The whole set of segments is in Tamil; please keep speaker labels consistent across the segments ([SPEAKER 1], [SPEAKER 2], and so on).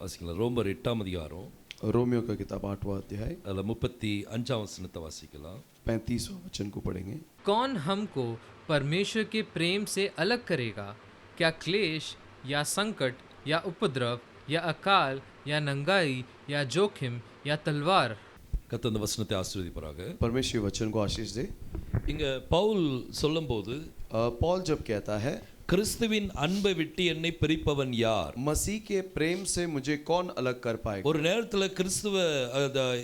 [SPEAKER 1] வாசிக்கலாம். ரோமர் 8ஆம் அதிகாரம்
[SPEAKER 2] रोमियो का किताब 8वां अध्याय
[SPEAKER 1] அதில் 35ஆம் வசனத்தை வாசிக்கலாம்.
[SPEAKER 2] 35वां वचन को पढ़ेंगे।
[SPEAKER 3] कौन हमको परमेश्वर के प्रेम से अलग करेगा? क्या क्लेश या संकट या उपद्रव या अकाल या नंगाई या जोखिम या तलवार?
[SPEAKER 1] கர்த்தர் அந்த வசனத்தை ஆசீர்வதிப்பாராக.
[SPEAKER 2] परमेश्वर वचन को आशीष दे।
[SPEAKER 1] இங்க பவுல் சொல்லும்போது
[SPEAKER 2] पॉल जब कहता है
[SPEAKER 1] கிறிஸ்துவின் அன்பை விட்டு என்னை பிரிப்பவன் யார்?
[SPEAKER 2] मसीह के प्रेम से मुझे कौन अलग कर पाएगा?
[SPEAKER 1] ஒரு நேரத்துல கிறிஸ்துவ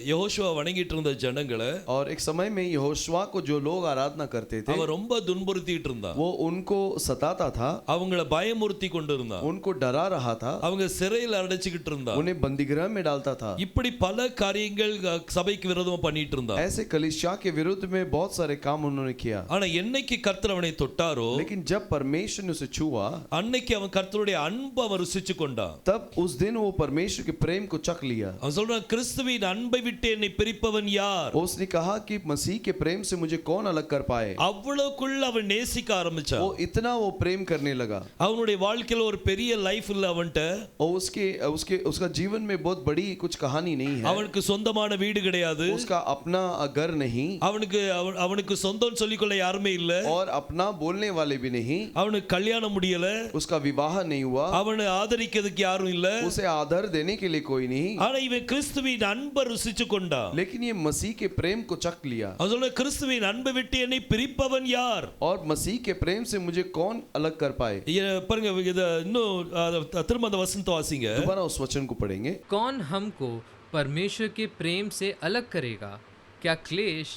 [SPEAKER 1] யெகோஷுவா வணங்கிட்டு இருந்த ஜனங்களை
[SPEAKER 2] और एक समय में यहोशुआ को जो लोग आराधना करते थे
[SPEAKER 1] அவன் ரொம்ப துன்புறுத்திட்டு இருந்தான்.
[SPEAKER 2] वो उनको सताता था,
[SPEAKER 1] அவங்கள பயமுறுத்தி கொண்டு இருந்தான்.
[SPEAKER 2] उनको डरा रहा था,
[SPEAKER 1] அவங்க சிறையில் அடைச்சிக்கிட்டு இருந்தான்.
[SPEAKER 2] उन्हें बंदीगृह में डालता था।
[SPEAKER 1] இப்படி பல காரியங்கள் சபைக்கு விரோதமா பண்ணிட்டு இருந்தான்.
[SPEAKER 2] ऐसे कलीसिया के विरुद्ध में बहुत सारे काम उन्होंने किया।
[SPEAKER 1] ஆனா என்னைக்கு கர்த்தர் அவனை தொட்டாரோ,
[SPEAKER 2] लेकिन जब परमेश्वर ने उसे छुआ,
[SPEAKER 1] அன்னைக்கு அவன் கர்த்தருடைய அன்பை அவன் ருசிச்சு கொண்டான்.
[SPEAKER 2] तब उस दिन वो परमेश्वर के प्रेम को चख लिया।
[SPEAKER 1] அவன் சொல்றான், கிறிஸ்துவின் அன்பை விட்டு என்னை பிரிப்பவன் யார்?
[SPEAKER 2] उसने कहा कि मसीह के प्रेम से मुझे कौन अलग कर पाए।
[SPEAKER 1] அவ்வளவுக்குள்ள அவன் நேசிக்க ஆரம்பிச்சான்.
[SPEAKER 2] वो इतना वो प्रेम करने लगा।
[SPEAKER 1] அவனுடைய வாழ்க்கையில ஒரு பெரிய லைஃப் இல்ல அவன்ட்ட.
[SPEAKER 2] और उसका जीवन में बहुत बड़ी कुछ कहानी नहीं है।
[SPEAKER 1] அவனுக்கு சொந்தமான வீடு கிடையாது.
[SPEAKER 2] उसका अपना घर नहीं।
[SPEAKER 1] அவனுக்கு சொந்தம் சொல்லிக்கொள்ள யாருமே இல்ல.
[SPEAKER 2] और अपना बोलने वाले भी नहीं।
[SPEAKER 1] அவனுக்கு கல்யாணம் முடியல.
[SPEAKER 2] उसका विवाह नहीं हुआ।
[SPEAKER 1] அவனை ஆதரிக்கிறதுக்கு யாரும் இல்ல.
[SPEAKER 2] उसे आदर देने के लिए कोई नहीं।
[SPEAKER 1] ஆனா இவன் கிறிஸ்துவின் அன்பை ருசிச்சு கொண்டான்.
[SPEAKER 2] लेकिन ये मसीह के प्रेम को चख लिया।
[SPEAKER 1] அவன் சொல்றான், கிறிஸ்துவின் அன்பை விட்டு என்னை பிரிப்பவன் யார்?
[SPEAKER 2] और मसीह के प्रेम से मुझे कौन अलग कर पाए।
[SPEAKER 1] பாருங்க, இத இன்னும் திரும்ப அந்த வசனத்தை வாசிங்க.
[SPEAKER 2] दोबारा उस वचन को पढ़ेंगे।
[SPEAKER 3] कौन हमको परमेश्वर के प्रेम से अलग करेगा? क्या क्लेश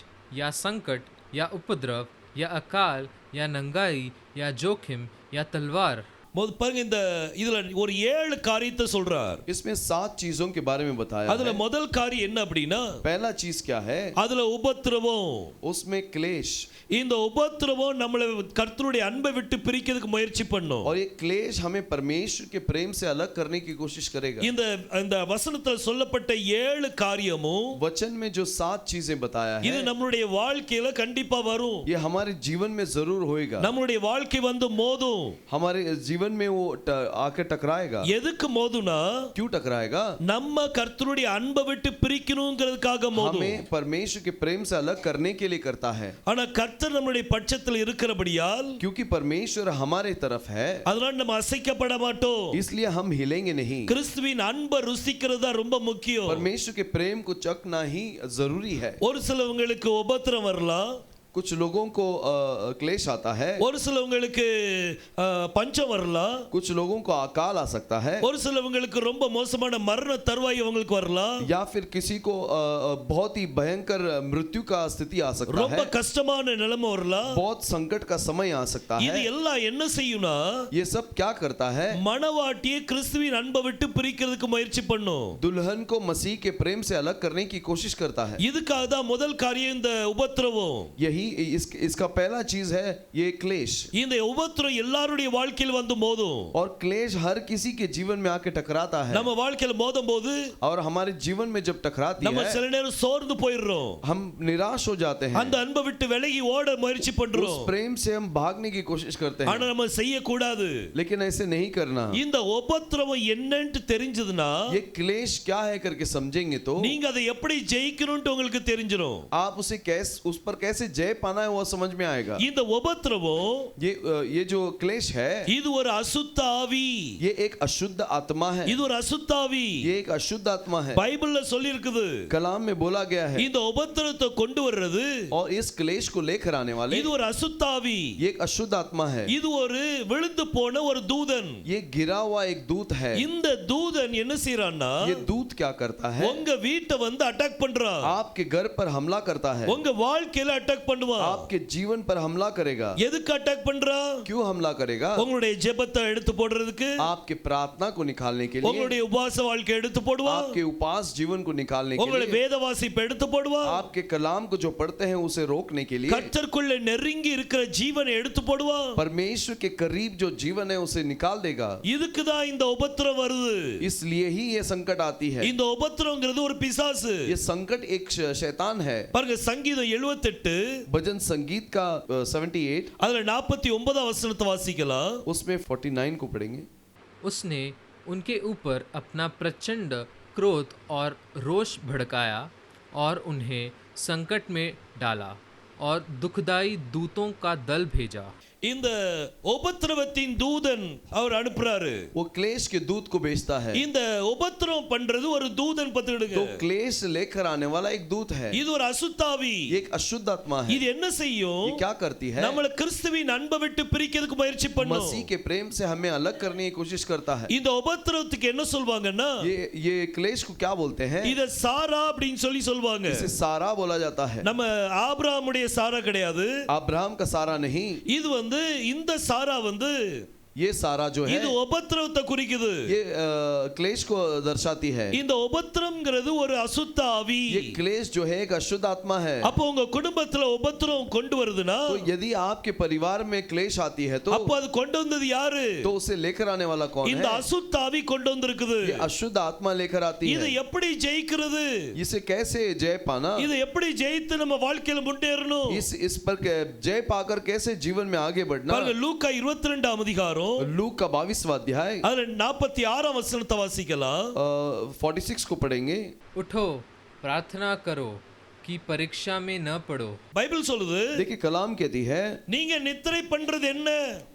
[SPEAKER 3] या संकट या उपद्रव या अकाल या नंगाई या जोखिम या तलवार?
[SPEAKER 1] பாருங்க, இந்த இதுல ஒரு 7 காரியத்தை சொல்றார்.
[SPEAKER 2] इसमें 7 चीजों के बारे में बताया है।
[SPEAKER 1] அதுல முதல் காரியம் என்ன அப்படின்னா,
[SPEAKER 2] पहला चीज क्या है?
[SPEAKER 1] அதுல உபத்திரவம்.
[SPEAKER 2] उसमें क्लेश।
[SPEAKER 1] இந்த உபத்திரவம் நம்மளை கர்த்தருடைய அன்பை விட்டு பிரிக்கிறதுக்கு முயற்சி பண்ணும்.
[SPEAKER 2] और ये क्लेश हमें परमेश्वर के प्रेम से अलग करने की कोशिश करेगा।
[SPEAKER 1] இந்த வசனத்தில் சொல்லப்பட்ட 7 காரியமும்
[SPEAKER 2] वचन में जो 7 चीजें बताया है,
[SPEAKER 1] இது நம்மளுடைய வாழ்க்கையில கண்டிப்பா வரும்.
[SPEAKER 2] ये हमारे जीवन में जरूर होएगा।
[SPEAKER 1] நம்மளுடைய வாழ்க்கை வந்து மோதும்.
[SPEAKER 2] हमारे जीवन में वो आके टकराएगा।
[SPEAKER 1] எதுக்கு மோதுனா,
[SPEAKER 2] क्यों टकराएगा?
[SPEAKER 1] நம்ம கர்த்தருடைய அன்பை விட்டு பிரிக்கணும்ங்கிறதுக்காக மோதும்.
[SPEAKER 2] हमें परमेश्वर के प्रेम से अलग करने के लिए करता है।
[SPEAKER 1] ஆனா கர்த்தர் நம்மளுடைய பட்சத்தில் இருக்கிறபடியால்,
[SPEAKER 2] क्योंकि परमेश्वर हमारे तरफ है,
[SPEAKER 1] அதனால நம்ம அசைக்கப்பட மாட்டோம்.
[SPEAKER 2] इसलिए हम हिलेंगे नहीं।
[SPEAKER 1] கிறிஸ்துவின் அன்பை ருசிக்கிறது தான் ரொம்ப முக்கியம்.
[SPEAKER 2] परमेश्वर के प्रेम को चखना ही जरूरी है।
[SPEAKER 1] ஒரு சிலவங்களுக்கு உபத்திரம் வரலாம்,
[SPEAKER 2] कुछ लोगों को क्लेश आता है,
[SPEAKER 1] ஒரு சிலவங்களுக்கு பஞ்சம் வரலாம்,
[SPEAKER 2] कुछ लोगों को अकाल आ सकता है,
[SPEAKER 1] ஒரு சிலவங்களுக்கு ரொம்ப மோசமான மரண தருவாய் அவங்களுக்கு வரலாம்,
[SPEAKER 2] या फिर किसी को बहुत ही भयंकर मृत्यु का स्थिति आ सकता
[SPEAKER 1] ரொம்ப
[SPEAKER 2] है,
[SPEAKER 1] கஷ்டமான நிலைமை வரலாம்.
[SPEAKER 2] बहुत संकट का समय आ सकता
[SPEAKER 1] இது
[SPEAKER 2] है।
[SPEAKER 1] எல்லாம் என்ன செய்யும்னா,
[SPEAKER 2] ये सब क्या करता है?
[SPEAKER 1] மணவாட்டியை கிறிஸ்துவின் அன்பை விட்டு பிரிக்கிறதுக்கு முயற்சி பண்ணும்.
[SPEAKER 2] दुल्हन को मसीह के प्रेम से अलग करने की कोशिश करता है।
[SPEAKER 1] இதுக்காக தான் முதல் காரியம் இந்த உபத்திரவம்.
[SPEAKER 2] यही इसका पहला चीज है, ये क्लेश।
[SPEAKER 1] இந்த உபத்திரம் எல்லாருடைய வாழ்க்கையில் வந்து மோதும்.
[SPEAKER 2] और क्लेश हर किसी के जीवन में आके टकराता है।
[SPEAKER 1] நம்ம வாழ்க்கையில மோதும்போது,
[SPEAKER 2] और हमारे जीवन में जब टकराती
[SPEAKER 1] நம்ம
[SPEAKER 2] है,
[SPEAKER 1] சில நேரம் சோர்ந்து போயிடுறோம்.
[SPEAKER 2] हम निराश हो जाते हैं।
[SPEAKER 1] அந்த அன்பை விட்டு விலகி ஓட முயற்சி
[SPEAKER 2] उस
[SPEAKER 1] பண்றோம்.
[SPEAKER 2] प्रेम से हम भागने की कोशिश करते
[SPEAKER 1] ஆனா
[SPEAKER 2] हैं,
[SPEAKER 1] நம்ம செய்ய கூடாது.
[SPEAKER 2] लेकिन ऐसे नहीं करना।
[SPEAKER 1] இந்த உபத்திரவம் என்னன்னு தெரிஞ்சதுன்னா,
[SPEAKER 2] ये क्लेश क्या है करके समझेंगे तो
[SPEAKER 1] நீங்க அதை எப்படி ஜெயிக்கணும்னு உங்களுக்கு தெரிஞ்சிரும்.
[SPEAKER 2] आप उस पर कैसे जय पाना है वो समझ में आएगा।
[SPEAKER 1] இந்த உபத்திரவம்,
[SPEAKER 2] ये जो क्लेश है,
[SPEAKER 1] இது ஒரு அசுத்த ஆவி.
[SPEAKER 2] ये एक अशुद्ध आत्मा है।
[SPEAKER 1] இது ஒரு அசுத்த ஆவி.
[SPEAKER 2] ये एक अशुद्ध आत्मा है।
[SPEAKER 1] பைபிள்ல சொல்லி இருக்குது.
[SPEAKER 2] कलाम में बोला गया है।
[SPEAKER 1] இந்த உபத்திரத்தை கொண்டு வர்றது,
[SPEAKER 2] और इस क्लेश को लेकर आने वाले,
[SPEAKER 1] இது ஒரு அசுத்த ஆவி.
[SPEAKER 2] ये एक अशुद्ध आत्मा है।
[SPEAKER 1] இது ஒரு விழுந்து போன ஒரு தூதன்.
[SPEAKER 2] ये गिरा हुआ एक दूत है।
[SPEAKER 1] இந்த தூதன் என்ன செய்றான்னா,
[SPEAKER 2] ये दूत क्या करता है?
[SPEAKER 1] உங்க வீட்டை வந்து அட்டாக் பண்றான்.
[SPEAKER 2] आपके घर पर हमला करता है।
[SPEAKER 1] உங்க வாழ்க்கையில அட்டாக் பண்ணுவான்.
[SPEAKER 2] आपके जीवन पर हमला करेगा।
[SPEAKER 1] எதுக்கு அட்டாக் பண்றான்?
[SPEAKER 2] क्यों हमला करेगा?
[SPEAKER 1] உங்களுடைய ஜெபத்தை எடுத்து போடுறதுக்கு,
[SPEAKER 2] आपके प्रार्थना को निकालने के लिए,
[SPEAKER 1] உங்களுடைய உபவாச வாழ்க்கை எடுத்து போடுவான்,
[SPEAKER 2] आपके उपास जीवन को निकालने के
[SPEAKER 1] உங்களுடைய
[SPEAKER 2] लिए,
[SPEAKER 1] வேத வாசிப்பை எடுத்து போடுவான்,
[SPEAKER 2] आपके कलाम को जो पढ़ते हैं उसे रोकने के लिए,
[SPEAKER 1] கர்த்தருக்குள்ள நெருங்கி இருக்கிற ஜீவனை எடுத்து போடுவான்.
[SPEAKER 2] परमेश्वर के करीब जो जीवन है उसे निकाल देगा।
[SPEAKER 1] இதுக்கு தான் இந்த உபத்திரம் வருது.
[SPEAKER 2] इसलिए ही ये संकट आती है।
[SPEAKER 1] இந்த உபத்திரம்ங்கிறது ஒரு பிசாசு.
[SPEAKER 2] ये संकट एक शैतान है।
[SPEAKER 1] பாருங்க, சங்கீதம் 78
[SPEAKER 2] भजन संगीत का 78,
[SPEAKER 1] அதுல 49 வசனத்தை வாசிக்கலாம்.
[SPEAKER 2] उसमें 49 को पढ़ेंगे।
[SPEAKER 3] उसने उनके ऊपर अपना प्रचंड क्रोध और रोष भड़काया और उन्हें संकट में डाला और दुखदाई दूतों का दल भेजा।
[SPEAKER 1] இந்த உபத்திரவத்தின் தூதன் அவர் அனுப்புறாரு.
[SPEAKER 2] वो क्लेश के दूत को भेजता है।
[SPEAKER 1] இந்த உபத்திரவம் பண்றது ஒரு தூதன் பத்துடுங்க.
[SPEAKER 2] तो क्लेश लेकर आने वाला एक दूत है।
[SPEAKER 1] இது ஒரு அசுத்தாவி.
[SPEAKER 2] ये एक अशुद्ध आत्मा है।
[SPEAKER 1] இது என்ன செய்யும்?
[SPEAKER 2] ये क्या करती है?
[SPEAKER 1] நம்மள கிறிஸ்துவின் அன்பை விட்டு பிரிக்கிறதுக்கு முயற்சி பண்ணும்.
[SPEAKER 2] मसीह के प्रेम से हमें अलग करने की कोशिश करता है।
[SPEAKER 1] இந்த உபத்திரவத்துக்கு என்ன சொல்வாங்கன்னா,
[SPEAKER 2] ये क्लेश को क्या बोलते हैं?
[SPEAKER 1] இத சாரா அப்படினு சொல்வாங்க.
[SPEAKER 2] इसे सारा बोला जाता है।
[SPEAKER 1] நம்ம ஆபிரகாமுடைய சாரா கிடையாது.
[SPEAKER 2] अब्राहम का सारा नहीं।
[SPEAKER 1] இது இந்த சாரா
[SPEAKER 2] ये सारा जो है
[SPEAKER 1] இது உபத்திரவத்தை குறிக்குது.
[SPEAKER 2] ये क्लेश को दर्शाती है।
[SPEAKER 1] இந்த உபத்திரம்ங்கிறது ஒரு அசுத்த ஆவி.
[SPEAKER 2] ये क्लेश जो है एक अशुद्ध आत्मा है।
[SPEAKER 1] அப்ப உங்க குடும்பத்துல உபத்திரவம் கொண்டு வருதுனா,
[SPEAKER 2] तो यदि आपके परिवार में क्लेश आती है तो
[SPEAKER 1] அப்ப அது கொண்டு வந்தது யாரு?
[SPEAKER 2] तो उसे लेकर आने वाला कौन है?
[SPEAKER 1] இந்த அசுத்த ஆவி கொண்டு வந்திருக்குது.
[SPEAKER 2] ये अशुद्ध आत्मा लेकर आती है।
[SPEAKER 1] இது எப்படி ஜெயிக்கிறது?
[SPEAKER 2] इसे कैसे जय पाना?
[SPEAKER 1] இது எப்படி ஜெயித்து நம்ம வாழ்க்கையில முன்னேறணும்?
[SPEAKER 2] इस पर जय पाकर कैसे जीवन में आगे बढ़ना?
[SPEAKER 1] பாருங்க லூக்கா 22ஆம் அதிகாரம்
[SPEAKER 2] लूक का 22वां अध्याय
[SPEAKER 1] அதுல 46ஆம் வசனத்தை வாசிக்கலாம்.
[SPEAKER 2] 46 को पढ़ेंगे।
[SPEAKER 3] उठो प्रार्थना करो कि परीक्षा में न पड़ो।
[SPEAKER 1] பைபிள் சொல்லுது,
[SPEAKER 2] देखिए कलाम कहती है,
[SPEAKER 1] நீங்க நித்திரை பண்றது என்ன?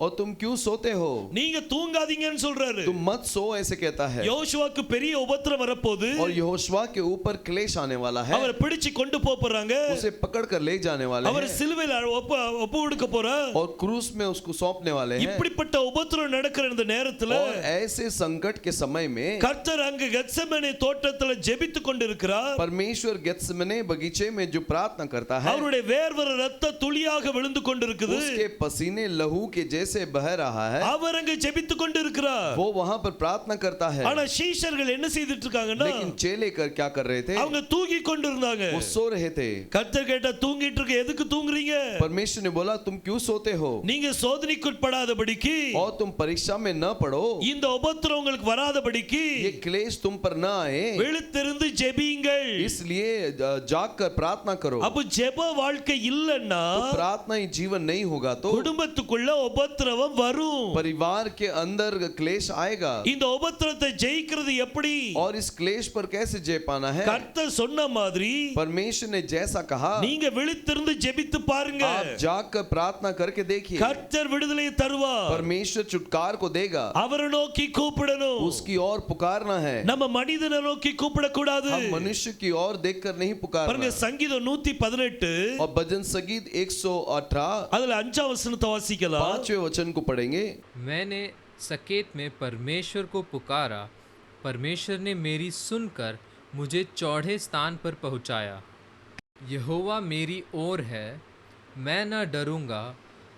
[SPEAKER 2] और तुम क्यों सोते हो?
[SPEAKER 1] நீங்க தூங்காதீங்கன்னு சொல்றாரு.
[SPEAKER 2] तुम मत सो ऐसे कहता है।
[SPEAKER 1] யோசுவாக்கு பெரிய உபத்திரம் வரப்போகுது.
[SPEAKER 2] और यहोशुआ के ऊपर क्लेश आने वाला है।
[SPEAKER 1] அவரை பிடிச்சு கொண்டு போறாங்க.
[SPEAKER 2] उसे पकड़ कर ले जाने वाले
[SPEAKER 1] அவர்
[SPEAKER 2] हैं
[SPEAKER 1] சிலுவையில ஒப்பு கொடுக்க போறார்.
[SPEAKER 2] और क्रूस में उसको सौंपने वाले हैं।
[SPEAKER 1] இப்படிப்பட்ட உபத்திரம் நடக்கிற இந்த நேரத்துல
[SPEAKER 2] और ऐसे संकट के समय में
[SPEAKER 1] கர்த்தர் அங்க கெத்செமனே தோட்டத்துல ஜெபித்துக் கொண்டிருக்கிறார்.
[SPEAKER 2] परमेश्वर गेत्सेमने बगीचे में जो प्रार्थना करता है,
[SPEAKER 1] அவருடைய வேர்வர ரத்த துளியாக விழுந்து கொண்டிருக்குது.
[SPEAKER 2] उसके पसीने लहू के जैसे बह रहा है।
[SPEAKER 1] அவர் அங்க ஜெபித்துக் கொண்டிருக்கிறார்.
[SPEAKER 2] वो वहां पर प्रार्थना करता है।
[SPEAKER 1] ஆனா சீஷர்கள் என்ன செய்துட்டு இருக்காங்கன்னா,
[SPEAKER 2] लेकिन चेले क्या कर रहे थे?
[SPEAKER 1] அவங்க தூங்கி கொண்டிருந்தாங்க.
[SPEAKER 2] वो सो रहे थे।
[SPEAKER 1] கர்த்தர் கேட்டா, தூங்கிட்டு இருக்க எதுக்கு தூங்குறீங்க?
[SPEAKER 2] परमेश्वर ने बोला, तुम क्यों सोते हो?
[SPEAKER 1] நீங்க சோதனைக்குட்படாதபடிக்கு,
[SPEAKER 2] और तुम परीक्षा में न पड़ो,
[SPEAKER 1] இந்த உபத்திரம் உங்களுக்கு வராதபடிக்கு
[SPEAKER 2] ये क्लेश तुम पर न आए,
[SPEAKER 1] விழித்திருந்து ஜெபியுங்கள்.
[SPEAKER 2] इसलिए जाग कर प्रार्थना करो।
[SPEAKER 1] அப்ப ஜெப வாழ்க்கை இல்லன்னா
[SPEAKER 2] तो प्रार्थना ही जीवन नहीं होगा तो
[SPEAKER 1] குடும்பத்துக்குள்ள உபத்திரவம் வரும்.
[SPEAKER 2] परिवार के अंदर क्लेश आएगा।
[SPEAKER 1] இந்த உபத்திரத்தை ஜெயிக்கிறது எப்படி?
[SPEAKER 2] और इस क्लेश पर कैसे जय पाना है?
[SPEAKER 1] கர்த்தர் சொன்ன மாதிரி
[SPEAKER 2] परमेश्वर ने जैसा कहा,
[SPEAKER 1] நீங்க விழித்திருந்து ஜெபித்து பாருங்க.
[SPEAKER 2] आप जाग कर प्रार्थना करके देखिए।
[SPEAKER 1] கர்த்தர் விடுதலை தருவார்.
[SPEAKER 2] परमेश्वर छुटकार को देगा।
[SPEAKER 1] அவரை நோக்கி கூப்பிடணும்.
[SPEAKER 2] उसकी ओर पुकारना है।
[SPEAKER 1] நம்ம மனிதனை நோக்கி கூப்பிட கூடாது.
[SPEAKER 2] हम मनुष्य की ओर देखकर नहीं पुकारना।
[SPEAKER 1] பாருங்க சங்கீதம் 118
[SPEAKER 2] और भजन संगीत 118
[SPEAKER 1] அதுல 5ஆம் வசனத்தை வாசிக்கலாம்.
[SPEAKER 2] 5वें वचन को पढ़ेंगे।
[SPEAKER 3] मैंने सकेत में परमेश्वर को पुकारा, परमेश्वर ने मेरी सुनकर मुझे चौड़े स्थान पर पहुंचाया। यहोवा मेरी ओर है, मैं न डरूंगा,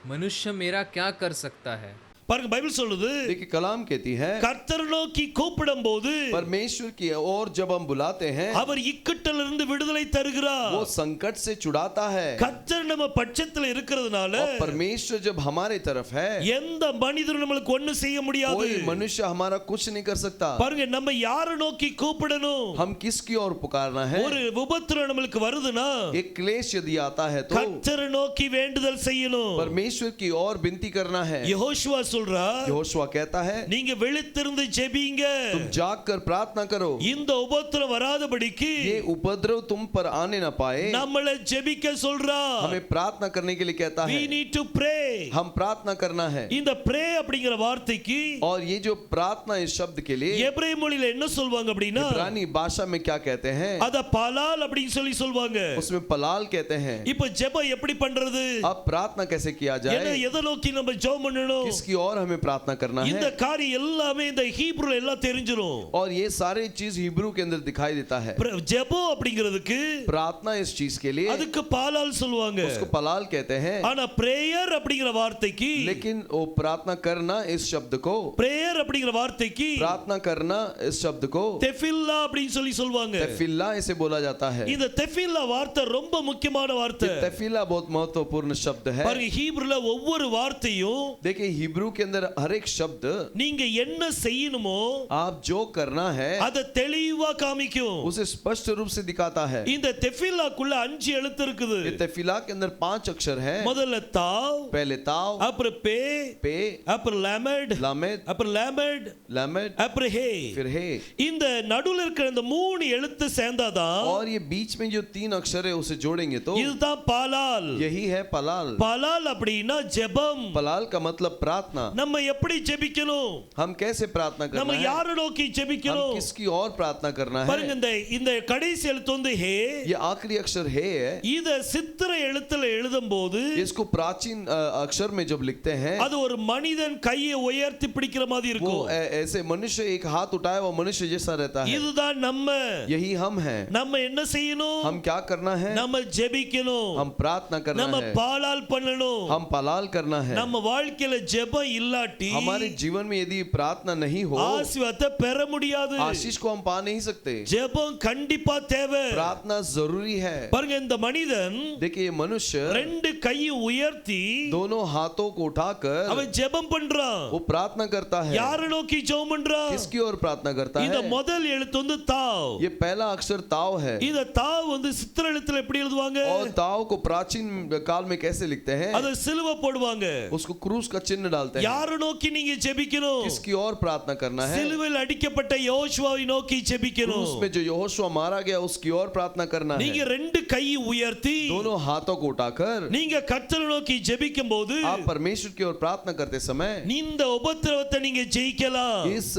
[SPEAKER 3] मनुष्य मेरा क्या कर सकता है।
[SPEAKER 1] பாருங்க பைபிள் சொல்லுது,
[SPEAKER 2] देखिए कलाम कहती है,
[SPEAKER 1] கர்த்தர் நோக்கி கூப்பிடும்போது
[SPEAKER 2] परमेश्वर की ओर जब हम बुलाते हैं,
[SPEAKER 1] அவர் இக்கட்டிலிருந்து விடுதலை தருகிறார்.
[SPEAKER 2] वो संकट से छुड़ाता है।
[SPEAKER 1] கர்த்தர் நம்ம பட்சத்துல இருக்கிறதுனால
[SPEAKER 2] और परमेश्वर जब हमारे तरफ है,
[SPEAKER 1] எந்த மனிதரும் நம்மளுக்கு ஒண்ணும் செய்ய முடியாது.
[SPEAKER 2] कोई मनुष्य हमारा कुछ नहीं कर सकता।
[SPEAKER 1] பாருங்க நம்ம யாரை நோக்கி கூப்பிடணும்?
[SPEAKER 2] हम किसकी ओर पुकारना है?
[SPEAKER 1] ஒரு உபத்திரம் நம்மளுக்கு வருதுன்னா
[SPEAKER 2] एक क्लेश यदि आता है तो
[SPEAKER 1] கர்த்தரை நோக்கி வேண்டுதல் செய்யணும்.
[SPEAKER 2] परमेश्वर की ओर विनती करना है।
[SPEAKER 1] யெகோஷுவா சொல்றார்,
[SPEAKER 2] यहोशुआ कहता है,
[SPEAKER 1] நீங்க விழித்திருந்து ஜெபிங்க.
[SPEAKER 2] तुम जाग कर प्रार्थना करो,
[SPEAKER 1] இந்த உபத்திரம் வராதபடிக்கு
[SPEAKER 2] ये उपद्रव तुम पर आने न पाए।
[SPEAKER 1] நம்மள ஜெபிக்க சொல்றார்.
[SPEAKER 2] हमें प्रार्थना करने के लिए कहता
[SPEAKER 1] we
[SPEAKER 2] है।
[SPEAKER 1] need to pray.
[SPEAKER 2] हम प्रार्थना करना है।
[SPEAKER 1] இந்த pray அப்படிங்கிற வார்த்தைக்கு
[SPEAKER 2] और ये जो प्रार्थना इस शब्द के लिए
[SPEAKER 1] எபிரேய மொழியில என்ன சொல்வாங்க அப்படினா,
[SPEAKER 2] इब्रानी भाषा में क्या कहते हैं?
[SPEAKER 1] அத பலால் அப்படினு சொல்வாங்க.
[SPEAKER 2] उसमें पलाल कहते हैं।
[SPEAKER 1] இப்போ ஜெபம் எப்படி பண்றது?
[SPEAKER 2] अब प्रार्थना कैसे किया
[SPEAKER 1] என்ன
[SPEAKER 2] जाए?
[SPEAKER 1] எதை நோக்கி நம்ம ஜெபம் பண்ணணும்?
[SPEAKER 2] किसकी ओर हमें प्रार्थना करना
[SPEAKER 1] இந்த
[SPEAKER 2] है?
[SPEAKER 1] காரியம் எல்லாமே இந்த ஹீப்ருல எல்லாம் தெரிஞ்சிரும்.
[SPEAKER 2] और ये सारी चीज हिब्रू के अंदर दिखाई देता है।
[SPEAKER 1] ஜெபம் அப்படிங்கிறதுக்கு
[SPEAKER 2] प्रार्थना इस चीज के लिए
[SPEAKER 1] அதுக்கு பாலால் சொல்வாங்க.
[SPEAKER 2] उसको पलाल कहते हैं।
[SPEAKER 1] ஆனா பிரேயர் அப்படிங்கிற வார்த்தைக்கு,
[SPEAKER 2] लेकिन वो प्रार्थना करना इस शब्द को,
[SPEAKER 1] பிரேயர் அப்படிங்கிற வார்த்தைக்கு
[SPEAKER 2] प्रार्थना करना इस शब्द को
[SPEAKER 1] தெஃபில்லா அப்படினு சொல்வாங்க.
[SPEAKER 2] तेफिल्ला इसे बोला जाता है।
[SPEAKER 1] இந்த தெஃபில்லா வார்த்தை ரொம்ப முக்கியமான வார்த்தை.
[SPEAKER 2] तेफिल्ला बहुत महत्वपूर्ण शब्द है।
[SPEAKER 1] பாருங்க ஹீப்ருல ஒவ்வொரு வார்த்தையும்
[SPEAKER 2] देखिए हिब्रू के अंदर हर एक शब्द
[SPEAKER 1] நீங்க என்ன செய்யணுமோ
[SPEAKER 2] आप जो करना है
[SPEAKER 1] அத தெளிவா காமிக்கும்.
[SPEAKER 2] उसे स्पष्ट रूप से दिखाता है।
[SPEAKER 1] இந்த தெஃபிலாக்குள்ள 5 எழுத்து இருக்குது.
[SPEAKER 2] ये तेफिला के अंदर 5 अक्षर है।
[SPEAKER 1] முதல்ல தாவ்,
[SPEAKER 2] पहले ताव,
[SPEAKER 1] அப்புறம் பே,
[SPEAKER 2] पे,
[SPEAKER 1] அப்புறம் லாமட்,
[SPEAKER 2] लामेद,
[SPEAKER 1] அப்புறம் லாமட்,
[SPEAKER 2] लामेद,
[SPEAKER 1] அப்புறம் ஹே.
[SPEAKER 2] फिर हे।
[SPEAKER 1] இந்த நடுவுல இருக்கிற இந்த 3 எழுத்து சேர்ந்தாதான்
[SPEAKER 2] और ये बीच में जो 3 अक्षर है उसे जोड़ेंगे तो
[SPEAKER 1] இதுதான் பாலால்.
[SPEAKER 2] यही है पलाल।
[SPEAKER 1] பாலால் அப்படின்னா ஜெபம்.
[SPEAKER 2] पलाल का मतलब प्रार्थना।
[SPEAKER 1] நம்ம எப்படி ஜெபிக்கணும்?
[SPEAKER 2] हम कैसे प्रार्थना करना
[SPEAKER 1] நம்ம
[SPEAKER 2] है?
[SPEAKER 1] யாரை நோக்கி
[SPEAKER 2] हम
[SPEAKER 1] ஜெபிக்கணும்?
[SPEAKER 2] किसकी और प्रार्थना करना
[SPEAKER 1] பாருங்க,
[SPEAKER 2] है?
[SPEAKER 1] இந்த கடைசி எழுத்து வந்து ஹே.
[SPEAKER 2] ये आखिरी अक्षर हे है।
[SPEAKER 1] இத சித்திர எழுத்துல எழுதும்போது
[SPEAKER 2] इसको प्राचीन अक्षर में जब लिखते हैं
[SPEAKER 1] அது ஒரு மனிதன் கையை உயர்த்தி பிடிக்கிற மாதிரி
[SPEAKER 2] वो
[SPEAKER 1] இருக்கும்.
[SPEAKER 2] ऐसे मनुष्य एक हाथ उठाए वो मनुष्य जैसा रहता है।
[SPEAKER 1] இதுதான் நம்ம.
[SPEAKER 2] यही हम हैं।
[SPEAKER 1] நம்ம என்ன செய்யணும்?
[SPEAKER 2] हम क्या करना है?
[SPEAKER 1] நம்ம ஜெபிக்கணும்.
[SPEAKER 2] हम प्रार्थना करना
[SPEAKER 1] நம்ம
[SPEAKER 2] है।
[SPEAKER 1] பாலால் பண்ணணும்.
[SPEAKER 2] हम पलाल करना है।
[SPEAKER 1] நம்ம வாழ்க்கையில ஜெபம் இல்லாட்டி
[SPEAKER 2] हमारे जीवन में यदि प्रार्थना नहीं हो
[SPEAKER 1] ஆசீர்வாதத்தை பெற முடியாது.
[SPEAKER 2] आशीष को हम पा नहीं सकते।
[SPEAKER 1] ஜெபம் கண்டிப்பா தேவை.
[SPEAKER 2] प्रार्थना जरूरी है।
[SPEAKER 1] பாருங்க, இந்த மனிதன்
[SPEAKER 2] देखिए ये मनुष्य
[SPEAKER 1] 2 கையை உயர்த்தி
[SPEAKER 2] दोनों हाथों को उठाकर
[SPEAKER 1] அவன் ஜெபம் பண்றான்.
[SPEAKER 2] वो प्रार्थना करता है।
[SPEAKER 1] யாரை நோக்கி ஜெபம் பண்றான்?
[SPEAKER 2] किसकी ओर प्रार्थना करता
[SPEAKER 1] இந்த
[SPEAKER 2] है?
[SPEAKER 1] முதல் எழுத்து வந்து தாவ்.
[SPEAKER 2] ये पहला अक्षर ताव है।
[SPEAKER 1] இந்த தாவ் வந்து சித்திர எழுத்துல எப்படி எழுதுவாங்க?
[SPEAKER 2] और ताव को प्राचीन काल में कैसे लिखते हैं?
[SPEAKER 1] அத சிலுவை போடுவாங்க.
[SPEAKER 2] उसको क्रूस का चिन्ह डालते हैं।
[SPEAKER 1] யாரை நோக்கி நீங்க ஜெபிக்கணும்?
[SPEAKER 2] किसकी ओर प्रार्थना करना है?
[SPEAKER 1] சிலுவையில் அடிக்கப்பட்ட யோசுவாவை நோக்கி ஜெபிக்கணும்.
[SPEAKER 2] क्रूस में जो यहोशुआ मारा गया उसकी ओर प्रार्थना करना है।
[SPEAKER 1] நீங்க 2 கையை உயர்த்தி
[SPEAKER 2] दोनों हाथों को उठाकर
[SPEAKER 1] நீங்க கர்த்தரை நோக்கி ஜெபிக்கும்போது
[SPEAKER 2] आप परमेश्वर की ओर प्रार्थना करते समय
[SPEAKER 1] இந்த உபத்திரவத்தை நீங்க ஜெயிக்கலாம்.
[SPEAKER 2] इस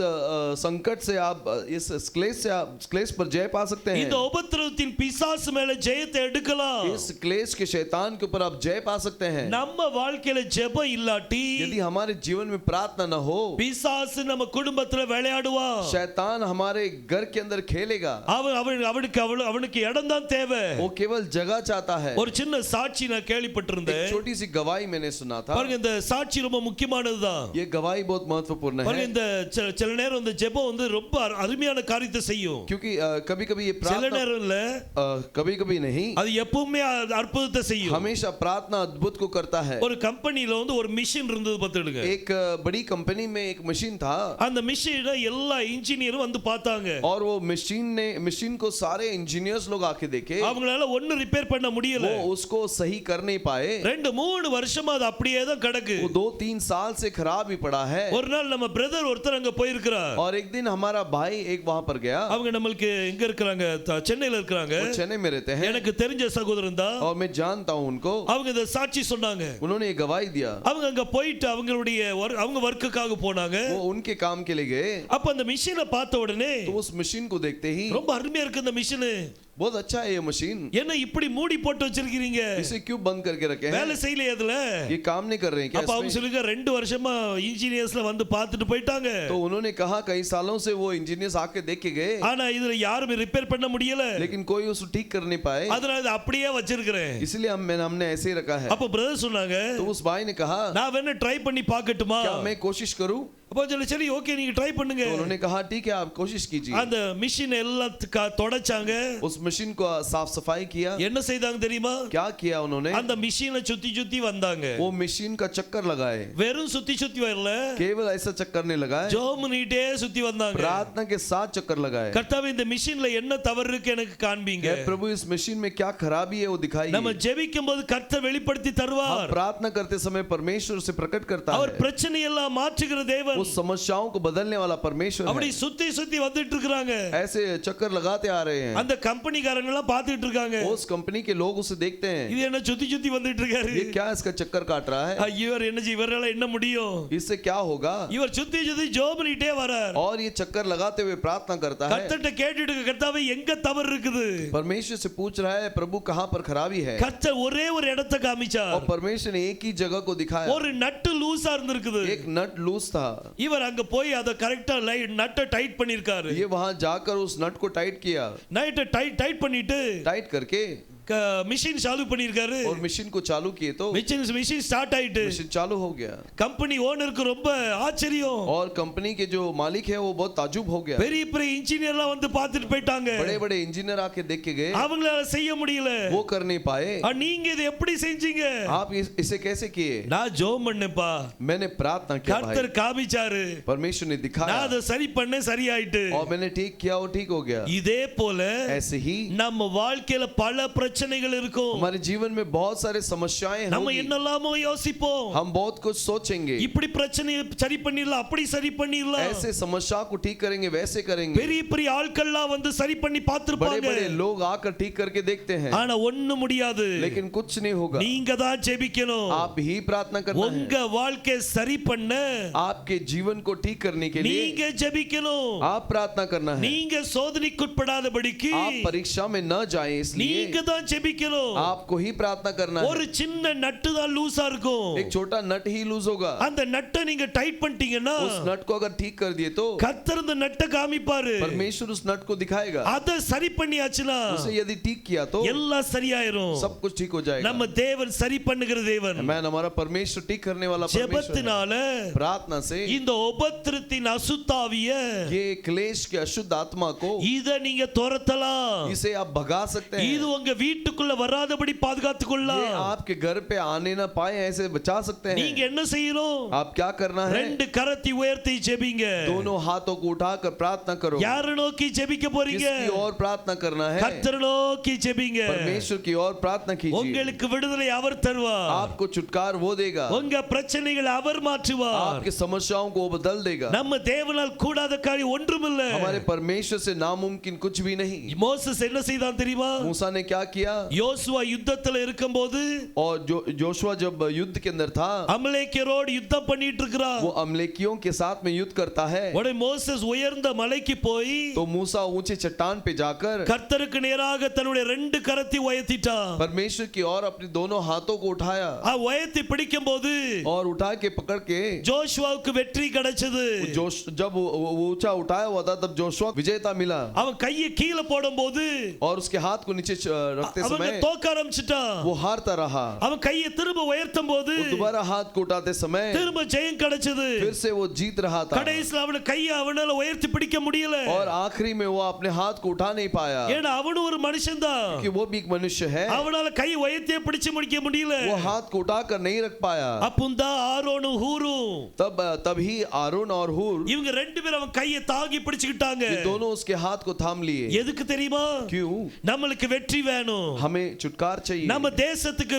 [SPEAKER 2] संकट से आप इस क्लेश पर जय पा सकते हैं।
[SPEAKER 1] இந்த உபத்திரவத்தின் பிசாசு மேல ஜெயத்தை எடுக்கலாம்.
[SPEAKER 2] इस क्लेश के शैतान के ऊपर आप जय पा सकते हैं।
[SPEAKER 1] நம்ம வாழ்க்கையில ஜெபம் இல்லாட்டி
[SPEAKER 2] यदि हमारे जीवन में प्रार्थना न हो
[SPEAKER 1] பிசாசு நம்ம குடும்பத்துல விளையாடுவான்.
[SPEAKER 2] शैतान हमारे घर के अंदर खेलेगा।
[SPEAKER 1] அவனுக்கு இடம் தான் தேவை.
[SPEAKER 2] वो केवल जगह चाहता है।
[SPEAKER 1] ஒரு சின்ன சாட்சி நான் கேள்விப்பட்டிருந்தேன்.
[SPEAKER 2] एक छोटी सी गवाही मैंने सुना था।
[SPEAKER 1] பாருங்க, இந்த சாட்சி ரொம்ப முக்கியமானதுதான்.
[SPEAKER 2] ये गवाही बहुत महत्वपूर्ण
[SPEAKER 1] பாருங்க,
[SPEAKER 2] है
[SPEAKER 1] இந்த சில நேரம் இந்த ஜெபம் வந்து ரொம்ப அருமையான காரியத்தை செய்யும்.
[SPEAKER 2] क्योंकि कभी-कभी ये
[SPEAKER 1] சில
[SPEAKER 2] प्रार्थना
[SPEAKER 1] நேரம் இல்ல,
[SPEAKER 2] कभी-कभी नहीं
[SPEAKER 1] அது எப்பவுமே அற்புதத்தை செய்யும்.
[SPEAKER 2] हमेशा प्रार्थना अद्भुत को करता है।
[SPEAKER 1] ஒரு கம்பெனில வந்து ஒரு மிஷின் இருந்தது பார்த்துடுங்க.
[SPEAKER 2] एक बड़ी कंपनी में एक मशीन था
[SPEAKER 1] அந்த மிஷினை எல்லா இன்ஜினியரும் வந்து பார்த்தாங்க.
[SPEAKER 2] और वो मशीन को सारे इंजीनियर्स लोग आके देखे।
[SPEAKER 1] அவங்களால ஒண்ணு ரிப்பேர் பண்ண முடியல.
[SPEAKER 2] वो उसको सही कर नहीं पाए।
[SPEAKER 1] 2-3 வருஷமா அது அப்படியே தான் கிடக்கு.
[SPEAKER 2] वो 2-3 साल से खराब ही पड़ा है।
[SPEAKER 1] ஒரு நாள் நம்ம பிரதர் ஒருத்தர் அங்க போயிருக்கிறார்.
[SPEAKER 2] और एक दिन हमारा भाई एक वहां पर गया।
[SPEAKER 1] அவங்க நம்மளுக்கு எங்க இருக்காங்க? சென்னையில இருக்காங்க.
[SPEAKER 2] वो चेन्नई में रहते हैं।
[SPEAKER 1] எனக்கு தெரிஞ்ச சகோதரன் தான்.
[SPEAKER 2] और मैं जानता हूं उनको।
[SPEAKER 1] அவங்க இந்த சாட்சி சொன்னாங்க.
[SPEAKER 2] उन्होंने ये गवाही दिया।
[SPEAKER 1] அவங்க அங்க போயிட்டு அவங்க வர்க்குக்காக போனாங்க.
[SPEAKER 2] वो उनके काम के लिए गए।
[SPEAKER 1] அப்ப அந்த மிஷினை பார்த்த உடனே
[SPEAKER 2] तो उस मशीन को देखते ही
[SPEAKER 1] ரொம்ப அருமையா இருக்கு இந்த மிஷின்.
[SPEAKER 2] बहुत अच्छा है ये मशीन।
[SPEAKER 1] என்ன இப்படி மூடி போட்டு வச்சிருக்கீங்க?
[SPEAKER 2] इसे क्यों बंद करके रखे हैं?
[SPEAKER 1] வேலை செய்யலையே அதுல.
[SPEAKER 2] ये काम नहीं कर रहे हैं क्या
[SPEAKER 1] அப்ப அவங்க
[SPEAKER 2] इसमें?
[SPEAKER 1] சொல்லுங்க 2 வருஷமா இன்ஜினியர்ஸ்ல வந்து பார்த்துட்டு போயிட்டாங்க.
[SPEAKER 2] तो उन्होंने कहा कई सालों से वो इंजीनियर्स आके देख के गए।
[SPEAKER 1] ஆனா இதுல யாரும் ரிப்பேர் பண்ண முடியல.
[SPEAKER 2] लेकिन कोई उसको ठीक कर नहीं पाए।
[SPEAKER 1] அதனால இதை அப்படியே வச்சிருக்கிறேன்.
[SPEAKER 2] इसलिए हमने ऐसे ही रखा है।
[SPEAKER 1] அப்ப பிரதர் சொன்னாங்க,
[SPEAKER 2] तो उस भाई ने कहा
[SPEAKER 1] நான் வேணா ட்ரை பண்ணி பார்க்கட்டுமா?
[SPEAKER 2] क्या मैं कोशिश करूं?
[SPEAKER 1] அப்ப சரி ஓகே நீங்க ட்ரை பண்ணுங்க.
[SPEAKER 2] तो उन्होंने कहा ठीक है आप कोशिश कीजिए।
[SPEAKER 1] அந்த மிஷின் எல்லாம் தொடச்சாங்க.
[SPEAKER 2] उस मशीन को साफ सफाई किया।
[SPEAKER 1] என்ன செய்தாங்க தெரியுமா?
[SPEAKER 2] क्या किया उन्होंने?
[SPEAKER 1] அந்த மிஷினை சுத்தி சுத்தி வந்தாங்க.
[SPEAKER 2] वो मशीन का चक्कर लगाए।
[SPEAKER 1] வெறும் சுத்தி சுத்தி வரல,
[SPEAKER 2] केवल ऐसा चक्कर नहीं लगाए,
[SPEAKER 1] ஜெபம் பண்ணிட்டே சுத்தி வந்தாங்க.
[SPEAKER 2] प्रार्थना के साथ चक्कर लगाए।
[SPEAKER 1] கர்த்தாவே இந்த மிஷின்ல என்ன தவறு இருக்கு எனக்கு காண்பீங்க.
[SPEAKER 2] प्रभु इस मशीन में क्या खराबी है वो दिखाइए।
[SPEAKER 1] நம்ம ஜெபிக்கும்போது கர்த்தர் வெளிப்படுத்தி தருவார்.
[SPEAKER 2] प्रार्थना करते समय परमेश्वर से प्रकट करता
[SPEAKER 1] அவர்
[SPEAKER 2] है।
[SPEAKER 1] பிரச்சனை எல்லாம் மாற்றுகிற தேவன்.
[SPEAKER 2] उस समस्याओं को बदलने वाला परमेश्वर
[SPEAKER 1] அப்படி
[SPEAKER 2] है।
[SPEAKER 1] சுத்தி சுத்தி வந்துட்டு இருக்காங்க.
[SPEAKER 2] ऐसे चक्कर लगाते आ रहे हैं।
[SPEAKER 1] அந்த கம்பெனிக்காரங்க எல்லாம் பார்த்துட்டு இருக்காங்க.
[SPEAKER 2] उस कंपनी के लोग उसे देखते हैं।
[SPEAKER 1] இது என்ன சுத்தி சுத்தி வந்துட்டு இருக்காரு?
[SPEAKER 2] ये क्या इसका चक्कर काट रहा है?
[SPEAKER 1] இவர் இவரால என்ன முடியும்?
[SPEAKER 2] इससे क्या होगा?
[SPEAKER 1] இவர் சுத்தி சுத்தி ஜெபம் பண்ணிட்டே வரார்.
[SPEAKER 2] और ये चक्कर लगाते हुए प्रार्थना करता है।
[SPEAKER 1] கர்த்தர்ட்ட கேட்டுட்டு கர்த்தாவே எங்க தவறு இருக்குது?
[SPEAKER 2] परमेश्वर से पूछ रहा है प्रभु कहां पर खराबी है?
[SPEAKER 1] கர்த்தர் ஒரே ஒரு இடத்தை காமிச்சார்.
[SPEAKER 2] और परमेश्वर ने एक ही जगह को दिखाया।
[SPEAKER 1] ஒரு நட்டு லூசா இருந்திருக்குது.
[SPEAKER 2] एक नट लूज था।
[SPEAKER 1] இவர் அங்க போய் அத கரெக்ட்டா நட்டை டைட் பண்ணிருக்காரு.
[SPEAKER 2] ये वहां जाकर उस नट को टाइट किया।
[SPEAKER 1] நட்டை டைட் பண்ணிட்டு
[SPEAKER 2] टाइट करके
[SPEAKER 1] மிஷின் சாலு பண்ணிருக்காரு.
[SPEAKER 2] और मशीन को चालू किए तो
[SPEAKER 1] மிஷின் ஸ்டார்ட் ஆயிட்டு
[SPEAKER 2] मशीन चालू हो गया
[SPEAKER 1] கம்பெனி ஓனருக்கு ரொம்ப ஆச்சரியம்.
[SPEAKER 2] और कंपनी के जो मालिक है वो बहुत ताजुब हो गया.
[SPEAKER 1] பெரிய பெரிய இன்ஜினியர்லாம் வந்து பார்த்துட்டு போயிட்டாங்க.
[SPEAKER 2] बड़े बड़े इंजीनियर आके देख के गए,
[SPEAKER 1] அவங்களால செய்ய முடியல.
[SPEAKER 2] वो कर नहीं पाए.
[SPEAKER 1] நீங்க இதை எப்படி செஞ்சீங்க?
[SPEAKER 2] आप इसे कैसे किए?
[SPEAKER 1] நான் ஜெபம் பண்ணேன்ப்பா,
[SPEAKER 2] मैंने प्रार्थना किया भाई,
[SPEAKER 1] கர்த்தர் காமிச்சாரு,
[SPEAKER 2] परमेश्वर ने दिखाया,
[SPEAKER 1] நான் அதை சரி பண்ண சரியாயிட்டு.
[SPEAKER 2] और मैंने ठीक किया और ठीक हो गया.
[SPEAKER 1] இதே போல
[SPEAKER 2] ऐसे ही
[SPEAKER 1] நம்ம வாழ்க்கையில பல பிரச்சனைகள் இருக்கும்.
[SPEAKER 2] हमारे जीवन में बहुत सारे समस्याएं
[SPEAKER 1] நம்ம
[SPEAKER 2] होंगी.
[SPEAKER 1] என்னெல்லாமோ யோசிப்போம்.
[SPEAKER 2] हम बहुत कुछ सोचेंगे,
[SPEAKER 1] இப்படி பிரச்சனையை சரி பண்ணிடலாம், அப்படி சரி பண்ணிடலாம்.
[SPEAKER 2] ऐसे समस्या को ठीक करेंगे, वैसे करेंगे.
[SPEAKER 1] பெரிய பெரிய ஆட்கள்லாம் வந்து சரி பண்ணி
[SPEAKER 2] बड़े
[SPEAKER 1] பார்த்திருப்பாங்க.
[SPEAKER 2] बड़े लोग आकर ठीक करके देखते हैं,
[SPEAKER 1] ஆனா ஒண்ணும் முடியாது.
[SPEAKER 2] लेकिन कुछ नहीं होगा.
[SPEAKER 1] நீங்க தான் ஜெபிக்கணும்.
[SPEAKER 2] आप ही प्रार्थना करना है.
[SPEAKER 1] உங்க வாழ்க்கை சரி பண்ண
[SPEAKER 2] आपके जीवन को ठीक करने के लिए
[SPEAKER 1] நீங்க ஜெபிக்கணும்.
[SPEAKER 2] आप प्रार्थना करना है.
[SPEAKER 1] நீங்க சோதனைக்குட்படாதபடிக்கு
[SPEAKER 2] आप परीक्षा में न जाएं, इसलिए
[SPEAKER 1] நீங்க தான் ஜெபிக்கணும்.
[SPEAKER 2] आपको ही प्रार्थना करना
[SPEAKER 1] ஒரு
[SPEAKER 2] है.
[SPEAKER 1] சின்ன நட்டு தான் லூசா இருக்கும்.
[SPEAKER 2] एक छोटा नट ही लूज होगा.
[SPEAKER 1] அந்த நட்டை நீங்க டைட் பண்ணிட்டீங்கன்னா
[SPEAKER 2] उस नट को अगर ठीक कर दिए तो
[SPEAKER 1] கர்த்தர் அந்த நட்டை காமிப்பாரு.
[SPEAKER 2] परमेश्वर उस नट को दिखाएगा.
[SPEAKER 1] அத சரி பண்ணியாச்சுனா
[SPEAKER 2] उसे यदि ठीक किया तो
[SPEAKER 1] எல்லாம் சரியாயிரும்.
[SPEAKER 2] सब कुछ ठीक हो जाएगा.
[SPEAKER 1] நம்ம தேவன் சரி பண்ணுகிற தேவன்.
[SPEAKER 2] मैं हमारा परमेश्वर ठीक करने वाला परमेश्वर है.
[SPEAKER 1] ஜெபத்தினால
[SPEAKER 2] प्रार्थना से
[SPEAKER 1] இந்த உபத்திரத்தின் அசுத்தாவிய
[SPEAKER 2] ये क्लेश के अशुद्ध आत्मा को
[SPEAKER 1] இத நீங்க துரத்தலாம்.
[SPEAKER 2] इसे आप भगा सकते हैं.
[SPEAKER 1] இது உங்க வீட்டுக்குள்ள வராதபடி பாதுகாத்துக்
[SPEAKER 2] ये
[SPEAKER 1] கொள்ளலாம்.
[SPEAKER 2] आपके घर पे आने ना पाए ऐसे बचा सकते
[SPEAKER 1] நீங்க
[SPEAKER 2] हैं.
[SPEAKER 1] என்ன செய்யணும்?
[SPEAKER 2] आप क्या करना है?
[SPEAKER 1] ரெண்டு கரத்தை உயர்த்தி ஜெபிங்க.
[SPEAKER 2] दोनों हाथों को उठाकर प्रार्थना करो.
[SPEAKER 1] யார நோக்கி ஜெபிக்க போறீங்க?
[SPEAKER 2] किसकी ओर प्रार्थना करना है?
[SPEAKER 1] கர்த்தர் நோக்கி ஜெபிங்க.
[SPEAKER 2] परमेश्वर की ओर प्रार्थना कीजिए.
[SPEAKER 1] உங்களுக்கு விடுதலை அவர் தருவார்.
[SPEAKER 2] आपको छुटकार वो देगा.
[SPEAKER 1] உங்க பிரச்சனைகளை அவர் மாற்றுவார்.
[SPEAKER 2] आपकी समस्याओं को वो बदल देगा.
[SPEAKER 1] நம்ம தேவனால் கூடாத காரியம் ஒன்றுமில்ல.
[SPEAKER 2] हमारे परमेश्वर से नामुमकिन कुछ भी नहीं.
[SPEAKER 1] மோசஸ் என்ன செய்தான் தெரியுமா?
[SPEAKER 2] मूसा ने क्या किया?
[SPEAKER 1] யோசுவா யுத்தத்துல இருக்கும்போது
[SPEAKER 2] और जोशुआ जब युद्ध के अंदर था,
[SPEAKER 1] அமலேக்கியரோடு யுத்தம் பண்ணிட்டு இருக்கிறான்.
[SPEAKER 2] वो अमलेकियों के साथ में युद्ध करता है.
[SPEAKER 1] உடனே மோசஸ் உயர்ந்த மலைக்கு போய்
[SPEAKER 2] तो मूसा ऊंचे चट्टान पे जाकर
[SPEAKER 1] கர்த்தருக்கு நேராக தன்னுடைய ரெண்டு கரத்தை உயர்த்திட்டான்.
[SPEAKER 2] परमेश्वर की ओर अपने दोनों हाथों को उठाया
[SPEAKER 1] உயர்த்தி பிடிக்கும்போது
[SPEAKER 2] और उठा के पकड़ के
[SPEAKER 1] ஜோஷுவாவுக்கு வெற்றி கிடைச்சது.
[SPEAKER 2] जब वो ऊंचा उठाया हुआ था तब जोशुआ विजेता मिला.
[SPEAKER 1] அவன் கையை கீழே போடும்போது
[SPEAKER 2] और उसके हाथ को नीचे रखते
[SPEAKER 1] அவன்
[SPEAKER 2] समय
[SPEAKER 1] தோக்க ஆரம்பிச்சிட்டான்.
[SPEAKER 2] वो हारता रहा.
[SPEAKER 1] அவன் கையை திரும்ப உயர்த்தும் போது
[SPEAKER 2] वो दोबारा हाथ को उठाते समय
[SPEAKER 1] திரும்ப ஜெயம் கிடைச்சது.
[SPEAKER 2] फिर से वो जीत रहा था.
[SPEAKER 1] கடைசில அவன கையை அவனால உயர்த்தி பிடிக்க முடியல.
[SPEAKER 2] और आखिरी में वो अपने हाथ को उठा नहीं पाया,
[SPEAKER 1] ஏன்னா அவனும் ஒரு मनुष्य தான்.
[SPEAKER 2] कि वो भी एक मनुष्य है.
[SPEAKER 1] அவனால கை உயர்த்தியே பிடிச்சு முடிக்க முடியல.
[SPEAKER 2] वो हाथ को उठाकर नहीं रख पाया.
[SPEAKER 1] அப்புந்தா ஆரோனும் ஹூரும்
[SPEAKER 2] तभी आरोन और हूर
[SPEAKER 1] இவங்க ரெண்டு பேரும் அவன் கையை தாங்கி பிடிச்சுக்கிட்டாங்க.
[SPEAKER 2] ये दोनों उसके हाथ को थाम लिए.
[SPEAKER 1] எதுக்கு தெரியுமா?
[SPEAKER 2] क्यों?
[SPEAKER 1] நம்மளுக்கு வெற்றி வேணும்.
[SPEAKER 2] हमें छुटकार चाहिए.
[SPEAKER 1] நம்ம தேசத்துக்கு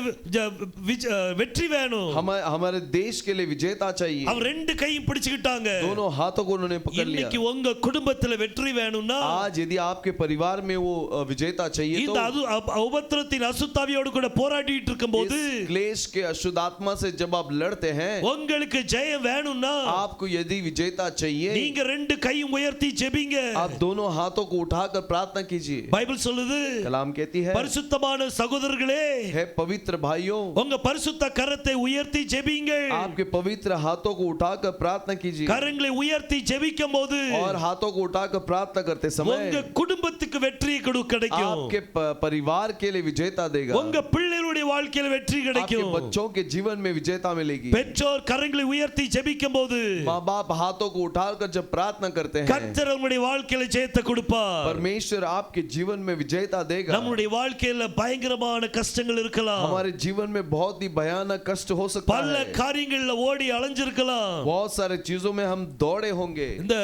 [SPEAKER 1] வெற்றி வேணும்.
[SPEAKER 2] हमारे देश के लिए विजेता चाहिए.
[SPEAKER 1] அவன் ரெண்டு கையும் பிடிச்சுக்கிட்டாங்க.
[SPEAKER 2] दोनों हाथों को उन्होंने पकड़ लिया.
[SPEAKER 1] இன்னைக்கு உங்க குடும்பத்துல வெற்றி வேணும்னா
[SPEAKER 2] आज यदि आपके परिवार में वो विजेता चाहिए
[SPEAKER 1] இந்த
[SPEAKER 2] तो
[SPEAKER 1] உபத்திரத்தின் அசுத்தாவியோடு கூட போராடிட்டு இருக்கும்போது
[SPEAKER 2] इस क्लेश के अशुद्ध आत्मा से जब आप लड़ते हैं,
[SPEAKER 1] உங்களுக்கு ஜெயம் வேணும்னா
[SPEAKER 2] आपको यदि विजेता चाहिए,
[SPEAKER 1] நீங்க ரெண்டு கையும் உயர்த்தி ஜெபிங்க.
[SPEAKER 2] आप दोनों हाथों को उठाकर प्रार्थना कीजिए.
[SPEAKER 1] பைபிள் சொல்லுது,
[SPEAKER 2] कलाम कहती है,
[SPEAKER 1] பரிசுத்தமான சகோதரர்களே,
[SPEAKER 2] है पवित्र भाइयों,
[SPEAKER 1] உங்க பரிசுத்த கரத்தை உயர்த்தி ஜெபிங்க.
[SPEAKER 2] आपके पवित्र हाथों को उठाकर प्रार्थना कीजिए.
[SPEAKER 1] கரங்களை உயர்த்தி ஜெபிக்கும்போது
[SPEAKER 2] और हाथों को उठाकर प्रार्थना करते
[SPEAKER 1] உங்க
[SPEAKER 2] समय
[SPEAKER 1] குடும்பத்துக்கு வெற்றி கிடைக்கும்.
[SPEAKER 2] आपके परिवार के लिए विजेता देगा.
[SPEAKER 1] உங்க பிள்ளைகளுடைய வாழ்க்கையில வெற்றி
[SPEAKER 2] आपके
[SPEAKER 1] கிடைக்கும்.
[SPEAKER 2] बच्चों के जीवन में विजेता मिलेगी.
[SPEAKER 1] பெற்றோர் கரங்களை உயர்த்தி ஜெபிக்கும்போது
[SPEAKER 2] माँ बाप हाथों को उठाकर जब प्रार्थना करते हैं,
[SPEAKER 1] கர்த்தர் உங்களுடைய வாழ்க்கையில ஜெயத்தை கொடுப்பார்.
[SPEAKER 2] परमेश्वर आपके जीवन में विजेता देगा.
[SPEAKER 1] நம்முடைய வாழ்க்கையில பயங்கரமான கஷ்டங்கள் இருக்கலாம்.
[SPEAKER 2] हमारे जीवन में बहुत ही भयानक कष्ट हो सकता
[SPEAKER 1] பல
[SPEAKER 2] है.
[SPEAKER 1] காரியங்கள்ல ஓடி அலைஞ்சிருக்கலாம்.
[SPEAKER 2] बहुत सारे चीजों में हम दौड़े होंगे.
[SPEAKER 1] இந்த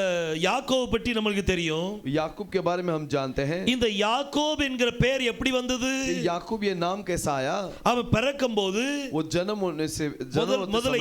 [SPEAKER 1] யாக்கோபு பற்றி நமக்கு தெரியும்.
[SPEAKER 2] याकूब के बारे में हम जानते हैं.
[SPEAKER 1] இந்த யாக்கோபு என்கிற பெயர் எப்படி வந்தது?
[SPEAKER 2] याकूब ये नाम कैसा आया?
[SPEAKER 1] அவன் பிறக்கும்போது
[SPEAKER 2] वो जन्म होने से
[SPEAKER 1] முதல்ல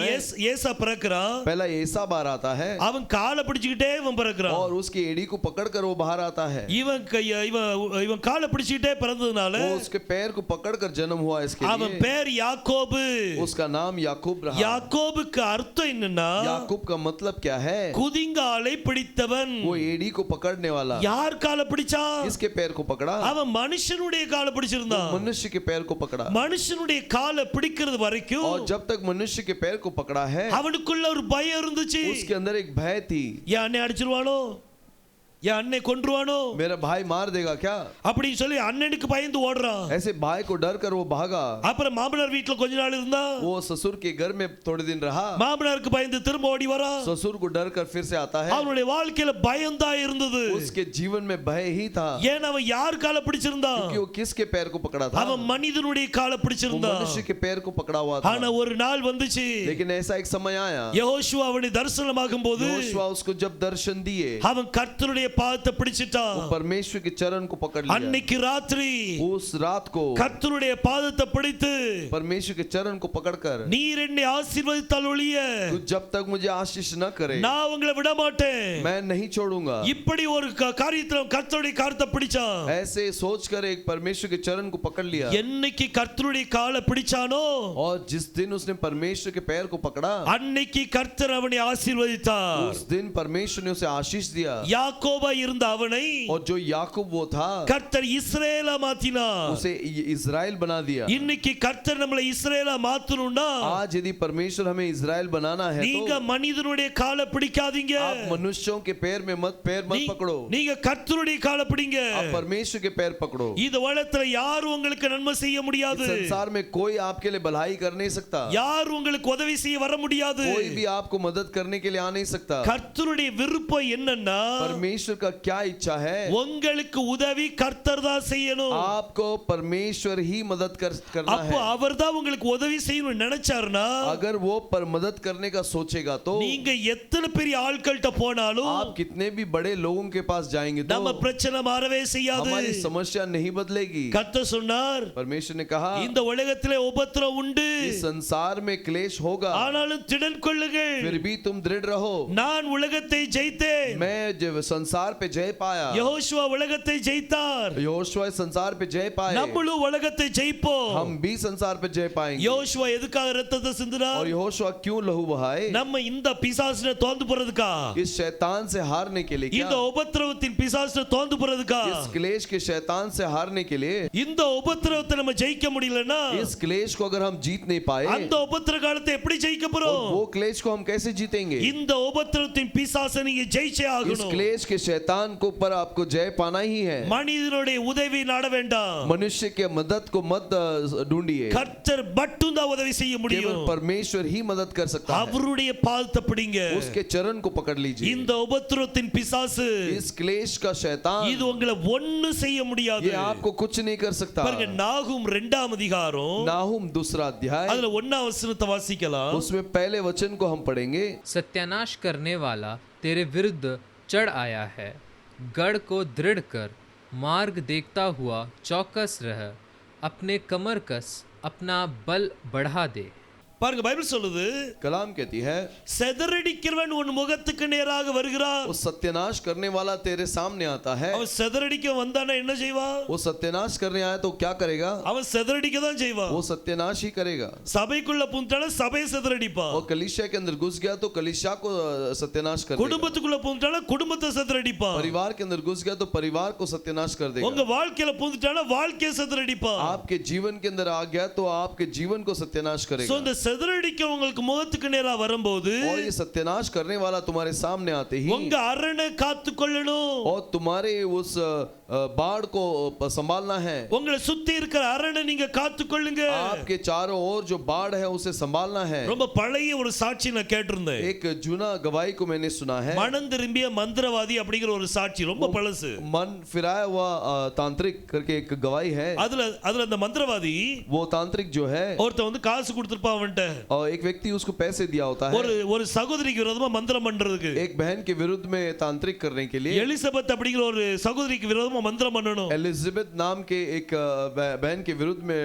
[SPEAKER 1] ஏசா பிறக்கிறான்.
[SPEAKER 2] पहला ऐसा बाहर आता है
[SPEAKER 1] அவன் காலை பிடிச்சிட்டே இவன் பிறக்கிறான்.
[SPEAKER 2] और उसकी एड़ी को पकड़कर वो बाहर आता है.
[SPEAKER 1] இவன் காலை பிடிச்சிட்டே பிறந்ததுனால
[SPEAKER 2] वो उसके पैर को पकड़कर जन्म हुआ. इसके
[SPEAKER 1] அவன்
[SPEAKER 2] लिए
[SPEAKER 1] பேர் யாக்கோபு.
[SPEAKER 2] उसका नाम याकूब रहा.
[SPEAKER 1] யாக்கோபுக்கு அர்த்தம் என்னன்னா
[SPEAKER 2] याकूब का मतलब क्या है?
[SPEAKER 1] குதிங்காலை பிடித்தவன்.
[SPEAKER 2] वो एड़ी को पकड़ने वाला.
[SPEAKER 1] யார் காலை பிடிச்சா?
[SPEAKER 2] किसके पैर को पकड़ा?
[SPEAKER 1] அவன் மனுஷனுடைய காலை பிடிச்சிருந்தான்.
[SPEAKER 2] मनुष्य के पैर को पकड़ा.
[SPEAKER 1] மனுஷனுடைய காலை பிடிக்கிறது வரைக்கும்
[SPEAKER 2] और जब तक मनुष्य के पैर को पकड़ा है,
[SPEAKER 1] அவனுக்குள்ள ஒரு பயம் இருந்துச்சு.
[SPEAKER 2] उसके अंदर एक भय थी.
[SPEAKER 1] என்னை அடிச்சிருவானோ, என் அண்ணனை கொன்றுவானோ
[SPEAKER 2] मेरा भाई मार देगा क्या?
[SPEAKER 1] அப்படின்னு சொல்லி அண்ணனுக்கு பயந்து ஓடுறான்.
[SPEAKER 2] ऐसे भाई को डर कर वो भागा।
[SPEAKER 1] அப்புறம் மாமனார் வீட்டுல கொஞ்ச நாள் இருந்தா
[SPEAKER 2] वो ससुर के घर में थोड़े दिन रहा।
[SPEAKER 1] மாமனாருக்கு பயந்து திரும்ப ஓடி வரான்.
[SPEAKER 2] ससुर को डर कर फिर से आता है।
[SPEAKER 1] அவனுடைய வாழ்க்கையில பயம்தான் இருந்தது.
[SPEAKER 2] उसके जीवन में भय ही था।
[SPEAKER 1] ஏன் அவன் யார் காலை பிடிச்சிருந்தான்?
[SPEAKER 2] क्योंकि वो किसके पैर को पकड़ा था?
[SPEAKER 1] அவன் மனிதனுடைய காலை
[SPEAKER 2] वो
[SPEAKER 1] பிடிச்சிருந்தான்.
[SPEAKER 2] मनुष्य के पैर को पकड़ा हुआ था।
[SPEAKER 1] ஆனா ஒரு நாள் வந்துச்சு.
[SPEAKER 2] लेकिन ऐसा एक समय आया।
[SPEAKER 1] யெகோஷுவா அவனை தரிசனமாகும் போது
[SPEAKER 2] यहोशुआ उसको जब दर्शन दिए,
[SPEAKER 1] அவன் கர்த்தருடைய பாதத்தை பிடிச்சிட்டான்.
[SPEAKER 2] वो परमेश्वर के चरण को पकड़ लिया।
[SPEAKER 1] அன்னைக்கு ராத்திரி
[SPEAKER 2] उस रात को
[SPEAKER 1] கர்த்தருடைய பாதத்தை பிடித்து
[SPEAKER 2] परमेश्वर के चरण को पकड़कर,
[SPEAKER 1] நீர் என்னை ஆசீர்வதித்தால் ஒழிய
[SPEAKER 2] तू जब तक मुझे आशीष न करे
[SPEAKER 1] நான் உங்களை விட மாட்டேன்.
[SPEAKER 2] मैं नहीं छोड़ूंगा।
[SPEAKER 1] இப்படி ஒரு காரியத்துல கர்த்தருடைய காலத்தை பிடிச்சான்.
[SPEAKER 2] ऐसे सोचकर एक परमेश्वर के चरण को पकड़ लिया।
[SPEAKER 1] என்னைக்கு கர்த்தருடைய காலை பிடிச்சானோ
[SPEAKER 2] और जिस दिन उसने परमेश्वर के पैर को पकड़ा,
[SPEAKER 1] அன்னைக்கு கர்த்தர் அவனை ஆசீர்வதித்தார்.
[SPEAKER 2] उस दिन परमेश्वर ने उसे आशीष दिया।
[SPEAKER 1] யாக்கோபா இருந்த அவனை
[SPEAKER 2] और जो याकूब वो था,
[SPEAKER 1] கர்த்தர் இஸ்ரவேலா மாத்தினார்.
[SPEAKER 2] उसे इस्राएल बना दिया।
[SPEAKER 1] இன்னைக்கு கர்த்தர் நம்மளை இஸ்ரவேலா மாத்தணும்னா
[SPEAKER 2] आज यदि परमेश्वर हमें इस्राएल बनाना है
[SPEAKER 1] நீங்க
[SPEAKER 2] तो
[SPEAKER 1] மனிதனுடைய காலை பிடிக்காதீங்க.
[SPEAKER 2] आप मनुष्यों के पैर मत पकड़ो,
[SPEAKER 1] நீங்க கர்த்தருடைய காலை பிடிங்க.
[SPEAKER 2] आप परमेश्वर के पैर पकड़ो।
[SPEAKER 1] இந்த உலகத்துல யாரும் உங்களுக்கு நன்மை செய்ய முடியாது.
[SPEAKER 2] संसार में कोई आपके लिए भलाई कर नहीं सकता।
[SPEAKER 1] யார் உங்களுக்கு உதவி செய்ய வர முடியாது.
[SPEAKER 2] कोई भी आपको मदद करने के लिए आ नहीं सकता।
[SPEAKER 1] கர்த்தருடைய விருப்பம் என்னன்னா
[SPEAKER 2] परमेश्वर का क्या इच्छा है?
[SPEAKER 1] உங்களுக்கு உதவி கர்த்தர் தான் செய்யணும்.
[SPEAKER 2] आपको परमेश्वर ही मदद करना
[SPEAKER 1] அப்போ
[SPEAKER 2] है।
[SPEAKER 1] அவர்தான் உங்களுக்கு உதவி செய்யணும்னு நினைச்சாருன்னா
[SPEAKER 2] अगर वो पर मदद करने का सोचेगा तो
[SPEAKER 1] நீங்க எத்தனை பெரிய ஆட்கள்ட்ட போனாலும்
[SPEAKER 2] आप कितने भी बड़े लोगों के पास जाएंगे तो
[SPEAKER 1] நம்ம பிரச்சனை மாறவே செய்யாது.
[SPEAKER 2] हमारी समस्या नहीं बदलेगी।
[SPEAKER 1] கர்த்தர் சொன்னார்,
[SPEAKER 2] परमेश्वर ने कहा,
[SPEAKER 1] இந்த உலகத்திலே உபத்திரவம் உண்டு,
[SPEAKER 2] इस संसार में क्लेश होगा,
[SPEAKER 1] ஆனாலும் திடன் கொள்ளுங்கள்,
[SPEAKER 2] फिर भी तुम दृढ़ रहो।
[SPEAKER 1] நான் உலகத்தை ஜெயித்தேன்.
[SPEAKER 2] मैं जब संसार पे जय पाया,
[SPEAKER 1] யெகோஷுவா உலகத்தை ஜெயித்தார்.
[SPEAKER 2] यहोशुआ संसार पे जय पाए,
[SPEAKER 1] நம்மளும் உலகத்தை ஜெயிப்போம்.
[SPEAKER 2] हम भी संसार पे जय पाएंगे।
[SPEAKER 1] யெகோஷுவா எதுக்காக ரத்தத்தை சிந்தினார்?
[SPEAKER 2] और यहोशुआ क्यों लहू बहाए?
[SPEAKER 1] நம்ம இந்த பிசாசுல தோந்து போறதுக்கா?
[SPEAKER 2] इस शैतान से हारने के लिए।
[SPEAKER 1] இந்த
[SPEAKER 2] क्या?
[SPEAKER 1] உபத்திரவத்தின் பிசாசுல தோந்து போறதுக்கா?
[SPEAKER 2] इस क्लेश के शैतान से हारने के लिए।
[SPEAKER 1] இந்த உபத்திரவத்தை நம்ம ஜெயிக்க முடியலனா
[SPEAKER 2] इस क्लेश को अगर हम जीत नहीं पाए,
[SPEAKER 1] அந்த உபத்திர காலத்தை எப்படி ஜெயிக்க
[SPEAKER 2] और
[SPEAKER 1] போறோம்?
[SPEAKER 2] वो क्लेश को हम कैसे जीतेंगे?
[SPEAKER 1] இந்த உபத்திரவத்தின் பிசாசை நீங்க ஜெயிச்சே
[SPEAKER 2] इस
[SPEAKER 1] ஆகணும்.
[SPEAKER 2] क्लेश के शैतान को पर आपको जय पाना ही है।
[SPEAKER 1] மனிதனுடைய உதவி நாட வேண்டாம்.
[SPEAKER 2] मनुष्य के मदद को मत ढूंढिए,
[SPEAKER 1] கர்த்தர் மட்டும் தான் உதவி செய்ய
[SPEAKER 2] केवल
[SPEAKER 1] முடியும்.
[SPEAKER 2] परमेश्वर ही मदद कर सकता है।
[SPEAKER 1] அவருடைய பாதத்தை பிடிங்க.
[SPEAKER 2] उसके चरण को पकड़ लीजिए।
[SPEAKER 1] இந்த உபத்திரவத்தின் பிசாசு
[SPEAKER 2] इस क्लेश का शैतान
[SPEAKER 1] இது உங்களை ஒண்ணு செய்ய முடியாது.
[SPEAKER 2] ये आपको कुछ नहीं कर सकता।
[SPEAKER 1] பாருங்க, நாகூம் 2ஆம் அதிகாரம்
[SPEAKER 2] नाहुम 2 अध्याय,
[SPEAKER 1] அதுல 1ஆம் வசனத்தை வாசிக்கலாம்.
[SPEAKER 2] उसमें पहले वचन को हम पढ़ेंगे।
[SPEAKER 3] सत्यानाश करने वाला तेरे विरुद्ध चढ़ आया है, गढ़ को दृढ़ कर, मार्ग देखता हुआ चौकस रह, अपने कमर कस, अपना बल बढ़ा दे।
[SPEAKER 1] பாருங்க, பைபிள் சொல்லுது,
[SPEAKER 2] कलाम कहती है,
[SPEAKER 1] செதறடிக்கிறவன் உன் முகத்துக்கு நேராக வருகிறான்.
[SPEAKER 2] वो सत्यानाश करने वाला तेरे सामने आता है।
[SPEAKER 1] அவன் செதறடிக்க வந்தானா என்ன செய்வான்?
[SPEAKER 2] वो सत्यानाश करने आया तो क्या करेगा?
[SPEAKER 1] அவன் செதறடிக்க தான் செய்வான்.
[SPEAKER 2] वो सत्यानाश ही करेगा।
[SPEAKER 1] சபைக்குள்ள புந்தானா சபையை செதறடிப்பான்.
[SPEAKER 2] और कलीसिया के अंदर घुस गया तो कलीसिया को सत्यानाश कर देगा।
[SPEAKER 1] குடும்பத்துக்குள்ள புந்தானா குடும்பத்தை செதறடிப்பான்.
[SPEAKER 2] परिवार के अंदर घुस गया तो परिवार को सत्यानाश कर देगा।
[SPEAKER 1] உங்க வாழ்க்கையில புந்தானா வாழ்க்கையை செதறடிப்பான்.
[SPEAKER 2] आपके जीवन के अंदर आ गया तो आपके जीवन को सत्यानाश
[SPEAKER 1] சோ
[SPEAKER 2] करेगा।
[SPEAKER 1] இந்த செதறடிக்க உங்களுக்கு முகத்துக்கு நேரா வரும்போது
[SPEAKER 2] और ये सत्यानाश करने वाला तुम्हारे सामने आते ही
[SPEAKER 1] உங்க அரணை காத்துக்கொள்ளணும்.
[SPEAKER 2] और तुम्हारे उस बाढ़ को संभालना है।
[SPEAKER 1] உங்களை சுத்தி இருக்கிற அரணை நீங்க காத்துக்கொள்ளுங்க.
[SPEAKER 2] आपके चारों ओर जो बाढ़ है उसे संभालना है।
[SPEAKER 1] ரொம்ப பழைய ஒரு சாட்சி நான் கேட்டிருந்தேன்.
[SPEAKER 2] एक जूना गवाही को मैंने सुना है।
[SPEAKER 1] மனம் திரும்பிய மந்திரவாதி அப்படிங்கிற ஒரு சாட்சி, ரொம்ப பழசு.
[SPEAKER 2] मन फिराया हुआ तांत्रिक करके एक गवाही है।
[SPEAKER 1] அதுல அந்த மந்திரவாதி
[SPEAKER 2] वो तांत्रिक जो है,
[SPEAKER 1] ஒருத்தன் வந்து காசு கொடுத்திருப்பான் அவன்ட்ட.
[SPEAKER 2] और एक व्यक्ति उसको पैसे दिया होता है
[SPEAKER 1] ஒரு சகோதரிக்கு விரோதமா மந்திரம் பண்றதுக்கு.
[SPEAKER 2] एक बहन के विरुद्ध में तांत्रिक करने के लिए।
[SPEAKER 1] எலிசபெத் அப்படிங்கிற ஒரு சகோதரிக்கு விரோதமா மந்திரம் பண்ணணும்.
[SPEAKER 2] एलिजाबेथ नाम के एक बहन के विरुद्ध में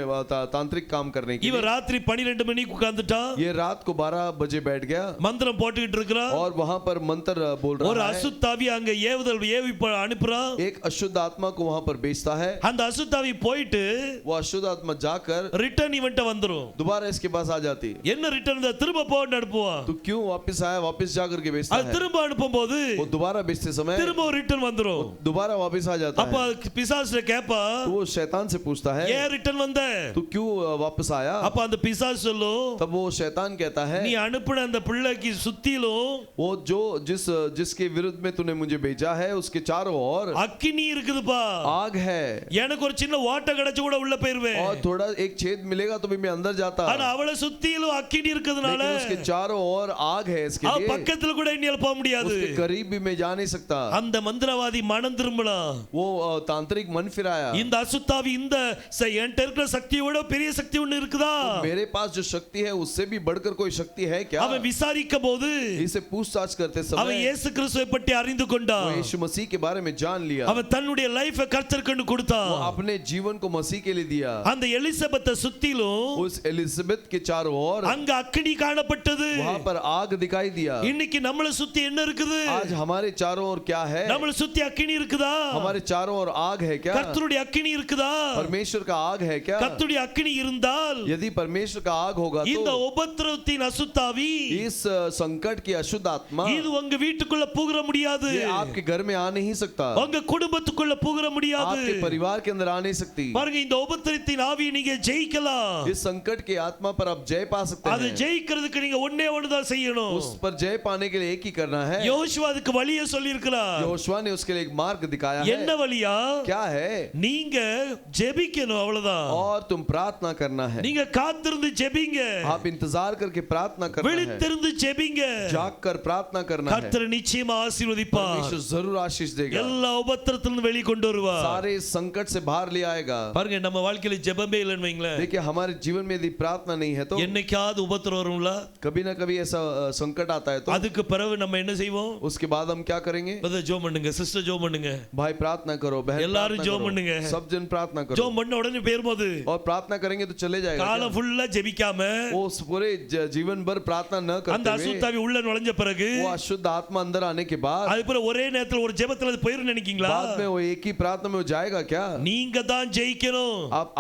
[SPEAKER 2] तांत्रिक काम करने के
[SPEAKER 1] இவன்
[SPEAKER 2] लिए।
[SPEAKER 1] ராத்திரி 12 மணிக்கு உட்கார்ந்துட்டான்.
[SPEAKER 2] ये रात को 12 बजे बैठ गया
[SPEAKER 1] மந்திரம் போட்டுக்கிட்டு இருக்கிறான்.
[SPEAKER 2] और वहां पर मंत्र बोल
[SPEAKER 1] ஒரு
[SPEAKER 2] रहा है।
[SPEAKER 1] அசுத்தாவி அங்க ஏவி அனுப்புறான்.
[SPEAKER 2] एक अशुद्ध आत्मा को वहां पर भेजता है।
[SPEAKER 1] அந்த அசுத்தாவி போயிட்டு
[SPEAKER 2] वो अशुद्ध आत्मा जाकर
[SPEAKER 1] ரிட்டர்ன் இவன்ட்ட வந்துரும்.
[SPEAKER 2] दोबारा इसके पास आ जाती।
[SPEAKER 1] என்ன ரிட்டர்ன் திரும்ப போன்னு அனுப்புவான்.
[SPEAKER 2] तो क्यों वापस आया? वापस जाकर के भेजता
[SPEAKER 1] அது
[SPEAKER 2] है।
[SPEAKER 1] திரும்ப அனுப்பும்போது
[SPEAKER 2] वो दोबारा भेजते समय
[SPEAKER 1] திரும்ப ரிட்டர்ன் வந்துரும்.
[SPEAKER 2] दोबारा वापस आ जाता होता
[SPEAKER 1] அப்ப
[SPEAKER 2] है
[SPEAKER 1] பிசாசு கேப்பா
[SPEAKER 2] तो वो शैतान से पूछता है
[SPEAKER 1] ஏன் ரிட்டர்ன் வந்த
[SPEAKER 2] तू क्यों वापस आया
[SPEAKER 1] அப்ப அந்த பிசாசு சொல்லும்
[SPEAKER 2] तब वो शैतान कहता है
[SPEAKER 1] நீ அனுப்புன அந்த பிள்ளைக்கு சுத்திலும்
[SPEAKER 2] वो जो जिसके विरुद्ध में तूने मुझे भेजा है उसके चारों ओर
[SPEAKER 1] அக்கினி இருக்குதுப்பா
[SPEAKER 2] आग है
[SPEAKER 1] எனக்கு ஒரு சின்ன ஓட்டை கிடைச்சு கூட உள்ள போயிருவேன்
[SPEAKER 2] और थोड़ा एक छेद मिलेगा तो भी मैं अंदर जाता
[SPEAKER 1] ஆனா அவளை சுத்திலும் அக்கினி இருக்கிறதுனால
[SPEAKER 2] लेकिन उसके चारों ओर आग है इसके
[SPEAKER 1] அவ
[SPEAKER 2] लिए
[SPEAKER 1] பக்கத்துல கூட என்னால போக முடியாது
[SPEAKER 2] उसके करीब भी मैं जा नहीं सकता
[SPEAKER 1] அந்த மந்திரவாதி மனம் திரும்பலாம்
[SPEAKER 2] वो तांत्रिक मन फिराया
[SPEAKER 1] இந்த அசுத்தாவி இந்த என்கிட்ட இருக்கிற சக்தியோட பெரிய சக்தி ஒன்னு இருக்குதா
[SPEAKER 2] मेरे पास जो शक्ति है उससे भी बढ़कर कोई शक्ति है क्या
[SPEAKER 1] அவன் விசாரிக்கும் போது
[SPEAKER 2] इसे पूछताछ करते
[SPEAKER 1] அவன்
[SPEAKER 2] समय
[SPEAKER 1] இயேசு கிறிஸ்துவை பற்றி அறிந்து
[SPEAKER 2] वो
[SPEAKER 1] கொண்டான்
[SPEAKER 2] यीशु मसीह के बारे में जान लिया
[SPEAKER 1] அவன் தன்னுடைய லைஃபை கர்த்தருக்கு கொடுத்தான்
[SPEAKER 2] वो अपने जीवन को मसीह के लिए दिया
[SPEAKER 1] அந்த எலிசபெத்தை சுத்திலும்
[SPEAKER 2] उस एलिजाबेथ के चारों ओर
[SPEAKER 1] அங்க அக்கினி காணப்பட்டது
[SPEAKER 2] वहां पर आग दिखाई दिया
[SPEAKER 1] இன்னைக்கு நம்மள சுத்தி என்ன இருக்குது
[SPEAKER 2] आज हमारे चारों ओर क्या है
[SPEAKER 1] நம்மள சுத்தி அக்கினி இருக்குதா
[SPEAKER 2] हमारे चारों ओर आग है क्या
[SPEAKER 1] கர்த்தருடைய அக்கினி இருக்குதா
[SPEAKER 2] परमेश्वर का आग है क्या
[SPEAKER 1] கர்த்தருடைய அக்கினி இருந்தால்
[SPEAKER 2] यदि परमेश्वर का आग होगा
[SPEAKER 1] இந்த
[SPEAKER 2] तो
[SPEAKER 1] உபத்திரவத்தின் அசுத்தாவி
[SPEAKER 2] इस संकट की अशुद्ध आत्मा
[SPEAKER 1] இது உங்க வீட்டுக்குள்ள புகுற முடியாது
[SPEAKER 2] ये आपके घर में आ नहीं सकता
[SPEAKER 1] உங்க குடும்பத்துக்குள்ள புகுற முடியாது
[SPEAKER 2] आपके परिवार के अंदर आ नहीं सकती
[SPEAKER 1] பாருங்க இந்த உபத்திரத்தின் ஆவியை நீங்க ஜெயிக்கலாம்
[SPEAKER 2] इस संकट की आत्मा पर आप जय पा सकते
[SPEAKER 1] அது
[SPEAKER 2] हैं
[SPEAKER 1] ஜெயிக்கிறதுக்கு நீங்க ஒண்ணே ஒண்ணுதான் செய்யணும்
[SPEAKER 2] उस पर जय पाने के लिए एक ही करना है
[SPEAKER 1] யோசுவா அதுக்கு வழியை சொல்லி இருக்கிறார்
[SPEAKER 2] योशुआ ने उसके लिए एक मार्ग दिखाया
[SPEAKER 1] என்ன
[SPEAKER 2] है
[SPEAKER 1] வழியா
[SPEAKER 2] क्या है
[SPEAKER 1] நீங்க ஜெபிக்கணும் அவ்வளவுதான்
[SPEAKER 2] और तुम प्रार्थना करना है
[SPEAKER 1] நீங்க காத்திருந்து ஜெபிங்க
[SPEAKER 2] आप इंतजार करके प्रार्थना करना है
[SPEAKER 1] விழித்திருந்து ஜெபிங்க
[SPEAKER 2] जाग कर प्रार्थना करना है
[SPEAKER 1] கர்த்தர் நிச்சயமா ஆசீர்வதிப்பார்
[SPEAKER 2] परमेश्वर जरूर आशीष देगा
[SPEAKER 1] எல்லா உபத்திரத்திலிருந்து வெளி கொண்டு வருவார்
[SPEAKER 2] सारे संकट से बाहर ले आएगा
[SPEAKER 1] பாருங்க நம்ம வாழ்க்கையில ஜெபமே இல்லைன்னு வைங்களேன்
[SPEAKER 2] देखिए हमारे जीवन में यदि प्रार्थना नहीं है तो
[SPEAKER 1] என்னைக்காவது உபத்திரம் வரும்ல
[SPEAKER 2] कभी ना कभी ऐसा संकट आता है तो
[SPEAKER 1] அதுக்கு பிறகு நம்ம என்ன செய்வோம்
[SPEAKER 2] उसके बाद हम क्या करेंगे
[SPEAKER 1] பிரதர் ஜெபம் பண்ணுங்க சிஸ்டர் ஜெபம் பண்ணுங்க
[SPEAKER 2] भाई प्रार्थना करो बहन
[SPEAKER 1] எல்லாரும்
[SPEAKER 2] प्रार्थना
[SPEAKER 1] ஜெபம்
[SPEAKER 2] करो,
[SPEAKER 1] பண்ணுங்க
[SPEAKER 2] सब जन प्रार्थना करो
[SPEAKER 1] ஜெபம் பண்ண உடனே பேரும்போது
[SPEAKER 2] और प्रार्थना करेंगे तो चले जाएगा क्या?
[SPEAKER 1] காலம் ஃபுல்லா ஜெபிக்காம
[SPEAKER 2] वो उस पूरे जीवन भर प्रार्थना न
[SPEAKER 1] அந்த
[SPEAKER 2] करते हुए
[SPEAKER 1] அசுத்தாவி உள்ள நுழைஞ்ச பிறகு
[SPEAKER 2] वो अशुद्ध आत्मा अंदर आने के बाद
[SPEAKER 1] அது பிறகு ஒரே நேரத்துல ஒரு ஜெபத்துல அது போயிரும் நினைக்கீங்களா
[SPEAKER 2] बाद में वो एक ही प्रार्थना में वो जाएगा क्या
[SPEAKER 1] நீங்க தான் ஜெயிக்கணும்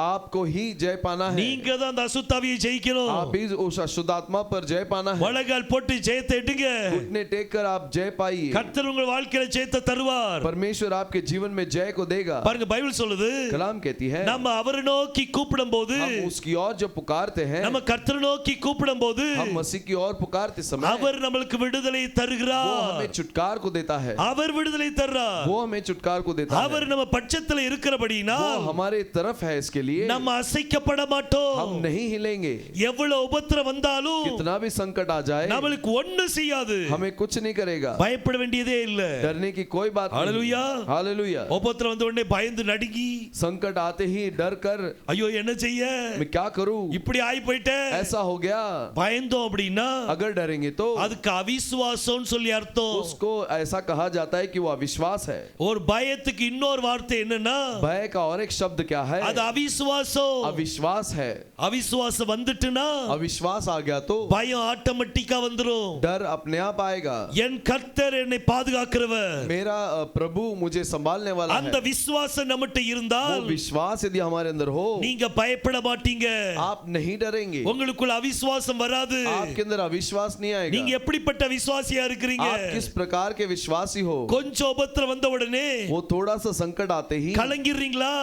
[SPEAKER 2] आपको ही जय पाना है
[SPEAKER 1] நீங்க தான் அந்த அசுத்தாவியை ஜெயிக்கணும்
[SPEAKER 2] आप ही उस अशुद्ध आत्मा पर जय पाना है
[SPEAKER 1] வலகால் போட்டு ஜெயத்தை எடுங்க
[SPEAKER 2] घुटने टेक कर आप जय पाइए
[SPEAKER 1] கர்த்தர் உங்கள் வாழ்க்கையில ஜெயத்தை தருவார்
[SPEAKER 2] परमेश्वर आपके जीवन में जय को देगा
[SPEAKER 1] பாருங்க பைபிள் சொல்லுது
[SPEAKER 2] कलाम कहती है
[SPEAKER 1] நம்ம அவரை நோக்கி கூப்பிடும்போது
[SPEAKER 2] हम उसकी ओर जब पुकारते हैं
[SPEAKER 1] நம்ம கர்த்தரை நோக்கி கூப்பிடும்போது
[SPEAKER 2] हम मसीह की ओर पुकारते समय
[SPEAKER 1] அவர் நமக்கு விடுதலை
[SPEAKER 2] वो
[SPEAKER 1] தருகிறார்
[SPEAKER 2] हमें छुटकार को देता है
[SPEAKER 1] அவர் விடுதலை தர்றார்
[SPEAKER 2] वो हमें छुटकार को देता है
[SPEAKER 1] அவர் நம்ம பட்சத்துல இருக்கிறபடினா
[SPEAKER 2] वो हमारे तरफ है इसके लिए
[SPEAKER 1] நம்ம அசைக்கப்பட மாட்டோம்
[SPEAKER 2] हम नहीं हिलेंगे
[SPEAKER 1] எவ்வளவு உபத்திரம் வந்தாலும்
[SPEAKER 2] कितना भी संकट आ जाए
[SPEAKER 1] நம்மளுக்கு ஒண்ணு செய்யாது
[SPEAKER 2] हमें कुछ नहीं करेगा
[SPEAKER 1] பயப்பட வேண்டியதே இல்ல
[SPEAKER 2] डरने की कोई बात नहीं
[SPEAKER 1] हालेलुया
[SPEAKER 2] हालेलुया
[SPEAKER 1] உபத்திரம் வந்த உடனே பயந்து நடுங்கி
[SPEAKER 2] संकट आते ही डर कर
[SPEAKER 1] ஐயோ என்ன செய்ய
[SPEAKER 2] मैं क्या करूं
[SPEAKER 1] இப்படி ஆயி போயிட்டேன்
[SPEAKER 2] ऐसा हो गया
[SPEAKER 1] பயந்தோம் அப்படின்னா
[SPEAKER 2] अगर डरेंगे तो
[SPEAKER 1] அதுக்கு அவிசுவாசம்னு சொல்லி அர்த்தம்
[SPEAKER 2] उसको ऐसा कहा जाता है कि वो अविश्वास है
[SPEAKER 1] ஒரு பயத்துக்கு இன்னொரு வார்த்தை என்னன்னா
[SPEAKER 2] भय का और एक शब्द क्या है
[SPEAKER 1] அது அவிசுவாசம்
[SPEAKER 2] अविश्वास है
[SPEAKER 1] அவிசுவாசம் வந்துட்டுனா
[SPEAKER 2] अविश्वास आ गया तो
[SPEAKER 1] பயம் ஆட்டோமேட்டிக்கா வந்துரும்
[SPEAKER 2] डर अपने आप आएगा
[SPEAKER 1] என் கர்த்தர் என்னை பாதுகாக்கிறவர்
[SPEAKER 2] मेरा प्रभु मुझे संभालने वाला
[SPEAKER 1] அந்த
[SPEAKER 2] है
[SPEAKER 1] விசுவாசம் நம்மட்ட
[SPEAKER 2] वो
[SPEAKER 1] இருந்தால்
[SPEAKER 2] विश्वास यदि हमारे अंदर हो
[SPEAKER 1] நீங்க பயப்பட மாட்டீங்க
[SPEAKER 2] आप नहीं डरेंगे
[SPEAKER 1] உங்களுக்குள்ள அவிசுவாசம் வராது
[SPEAKER 2] आपके अंदर अविश्वास नहीं
[SPEAKER 1] நீங்க
[SPEAKER 2] आएगा
[SPEAKER 1] எப்படிப்பட்ட விசுவாசியா இருக்கிறீங்க
[SPEAKER 2] आप किस प्रकार के विश्वासी हो
[SPEAKER 1] கொஞ்சம் உபத்திரம் வந்த உடனே
[SPEAKER 2] वो थोड़ा सा संकट आते ही
[SPEAKER 1] கலங்கிடுறீங்களா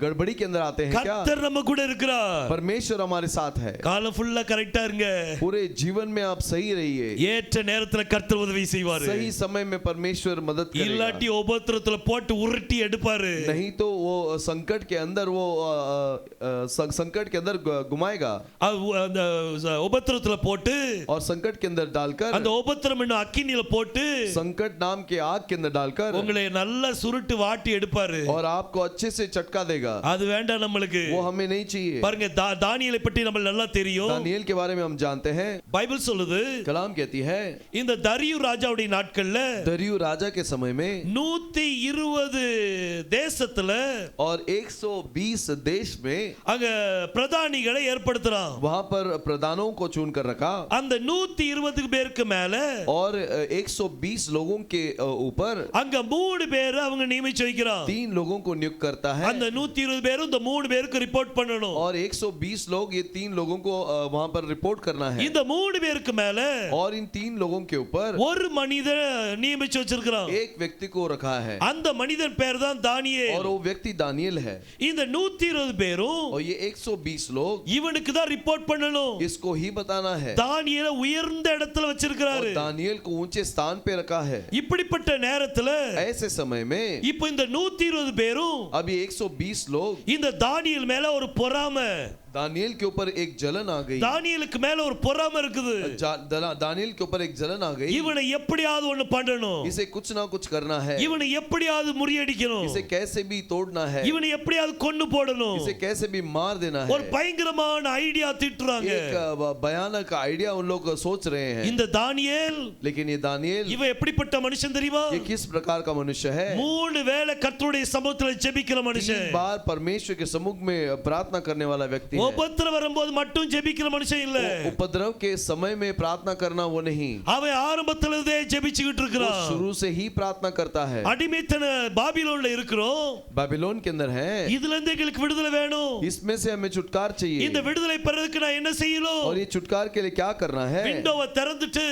[SPEAKER 2] गड़बड़ी के अंदर आते हैं क्या
[SPEAKER 1] கர்த்தர் நம்ம கூட இருக்கிறார்
[SPEAKER 2] परमेश्वर हमारे साथ है
[SPEAKER 1] காலம் ஃபுல்லா கரெக்ட்டா இருங்க
[SPEAKER 2] पूरे जीवन में आप सही रहिए
[SPEAKER 1] ஏற்ற நேரத்துல கர்த்தர் உதவி செய்வாரு
[SPEAKER 2] सही समय में परमेश्वर मदद करेगा
[SPEAKER 1] இல்லாட்டி உபத்திரத்துல போட்டு உருட்டி எடுப்பாரு
[SPEAKER 2] नहीं तो वो संकट के अंदर वो संकट के अंदर घुमाएगा
[SPEAKER 1] அந்த உபத்திரத்துல போட்டு
[SPEAKER 2] और संकट के अंदर डालकर
[SPEAKER 1] அந்த உபத்திரம் என்னும் அக்கினியில போட்டு
[SPEAKER 2] संकट नाम के आग के अंदर डालकर
[SPEAKER 1] உங்களை நல்லா சுருட்டு வாட்டி எடுப்பாரு
[SPEAKER 2] और आपको अच्छे से चटका देगा
[SPEAKER 1] அது வேண்டாம் நம்மளுக்கு
[SPEAKER 2] वो हमें नहीं चाहिए
[SPEAKER 1] பாருங்க தானியேலை பற்றி நம்ம நல்லா தெரியும்
[SPEAKER 2] दानियेल के बारे में हम जानते हैं
[SPEAKER 1] பைபிள் சொல்லுது
[SPEAKER 2] कलाम कहती है
[SPEAKER 1] இந்த தரியு ராஜாவுடைய நாட்கள்ல
[SPEAKER 2] दरियु राजा के समय में
[SPEAKER 1] 120 தேச தேசத்துல
[SPEAKER 2] और 120 देश में
[SPEAKER 1] அங்க பிரதானிகளை ஏற்படுத்துறான்.
[SPEAKER 2] वहां पर प्रधानों को चुन कर रखा
[SPEAKER 1] அந்த 120 பேருக்கு மேல
[SPEAKER 2] और 120 लोगों के ऊपर
[SPEAKER 1] அங்க 3 பேர் அவங்க நியமிச்சு வைக்கிறான்.
[SPEAKER 2] 3 लोगों को नियुक्त करता है
[SPEAKER 1] அந்த 120 பேரும் இந்த 3 பேருக்கு ரிப்போர்ட் பண்ணணும்.
[SPEAKER 2] और 120 लोग ये 3 लोगों को वहां पर रिपोर्ट करना है
[SPEAKER 1] இந்த 3 பேருக்கு மேல
[SPEAKER 2] और इन 3 लोगों के ऊपर
[SPEAKER 1] ஒரு மனிதன் நியமிச்சு வச்சிருக்கான்.
[SPEAKER 2] एक व्यक्ति को रखा है
[SPEAKER 1] அந்த மனிதன் பேர் தான்
[SPEAKER 2] और
[SPEAKER 1] தானியேல்.
[SPEAKER 2] वो व्यक्ति दानियल है
[SPEAKER 1] இந்த 120 பேரும்
[SPEAKER 2] और ये 120 लोग
[SPEAKER 1] இவனுக்கு தான் ரிப்போர்ட் பண்ணணும்.
[SPEAKER 2] इसको ही बताना है
[SPEAKER 1] தானியேலை உயர்ந்த இடத்துல
[SPEAKER 2] और
[SPEAKER 1] வச்சிருக்காரு.
[SPEAKER 2] दानियल को ऊंचे स्थान पे रखा है
[SPEAKER 1] இப்படிப்பட்ட நேரத்துல
[SPEAKER 2] ऐसे समय में
[SPEAKER 1] இப்போ இந்த 120 பேரும்
[SPEAKER 2] अब ये 120 लोग
[SPEAKER 1] இந்த தானியேல் மேல ஒரு பொறாமை,
[SPEAKER 2] दानियल के ऊपर एक जलन आ गई
[SPEAKER 1] தானியேலுக்கு மேல ஒரு பொறாமை இருக்குது.
[SPEAKER 2] दानियल के ऊपर एक जलन आ गई
[SPEAKER 1] இவனை எப்படியாவது ஒண்ணு பண்ணணும்,
[SPEAKER 2] इसे कुछ ना कुछ करना है
[SPEAKER 1] இவனை எப்படியாவது முறியடிக்கணும்,
[SPEAKER 2] इसे कैसे भी तोड़ना है
[SPEAKER 1] இவனை எப்படியாவது கொன்னு போடணும்.
[SPEAKER 2] इसे कैसे भी मार देना है
[SPEAKER 1] ஒரு பயங்கரமான ஐடியா திட்டுறாங்க.
[SPEAKER 2] एक भयानक आइडिया उन लोग सोच रहे हैं
[SPEAKER 1] இந்த தானியேல்
[SPEAKER 2] लेकिन ये दानियल
[SPEAKER 1] இவன் எப்படிப்பட்ட மனுஷன் தெரியுமா?
[SPEAKER 2] ये किस प्रकार का मनुष्य है
[SPEAKER 1] 3 வேளை கர்த்தருடைய சமூகத்துல ஜெபிக்கிற
[SPEAKER 2] 3
[SPEAKER 1] மனுஷன்.
[SPEAKER 2] बार परमेश्वर के सम्मुख में प्रार्थना करने वाला व्यक्ति है
[SPEAKER 1] உபத்திரவம் வரும்போது மட்டும் ஜெபிக்கிற மனுஷன் இல்ல.
[SPEAKER 2] उपद्रव के समय में प्रार्थना करना वो नहीं
[SPEAKER 1] அவன் ஆரம்பத்துல இருந்தே ஜெபிச்சிட்டு
[SPEAKER 2] वो
[SPEAKER 1] இருக்கிறான்.
[SPEAKER 2] शुरू से ही प्रार्थना करता है
[SPEAKER 1] அடிமைத்தன பாபிலோன்ல இருக்கிறோம்.
[SPEAKER 2] बाबिलोन के अंदर है
[SPEAKER 1] இதுல இருந்து எங்களுக்கு விடுதலை வேணும்.
[SPEAKER 2] इसमें से हमें छुटकार चाहिए
[SPEAKER 1] இந்த விடுதலை பெறதுக்கு நான் என்ன செய்யணும்?
[SPEAKER 2] और ये छुटकार के लिए क्या करना है
[SPEAKER 1] விண்டோவை திறந்துட்டு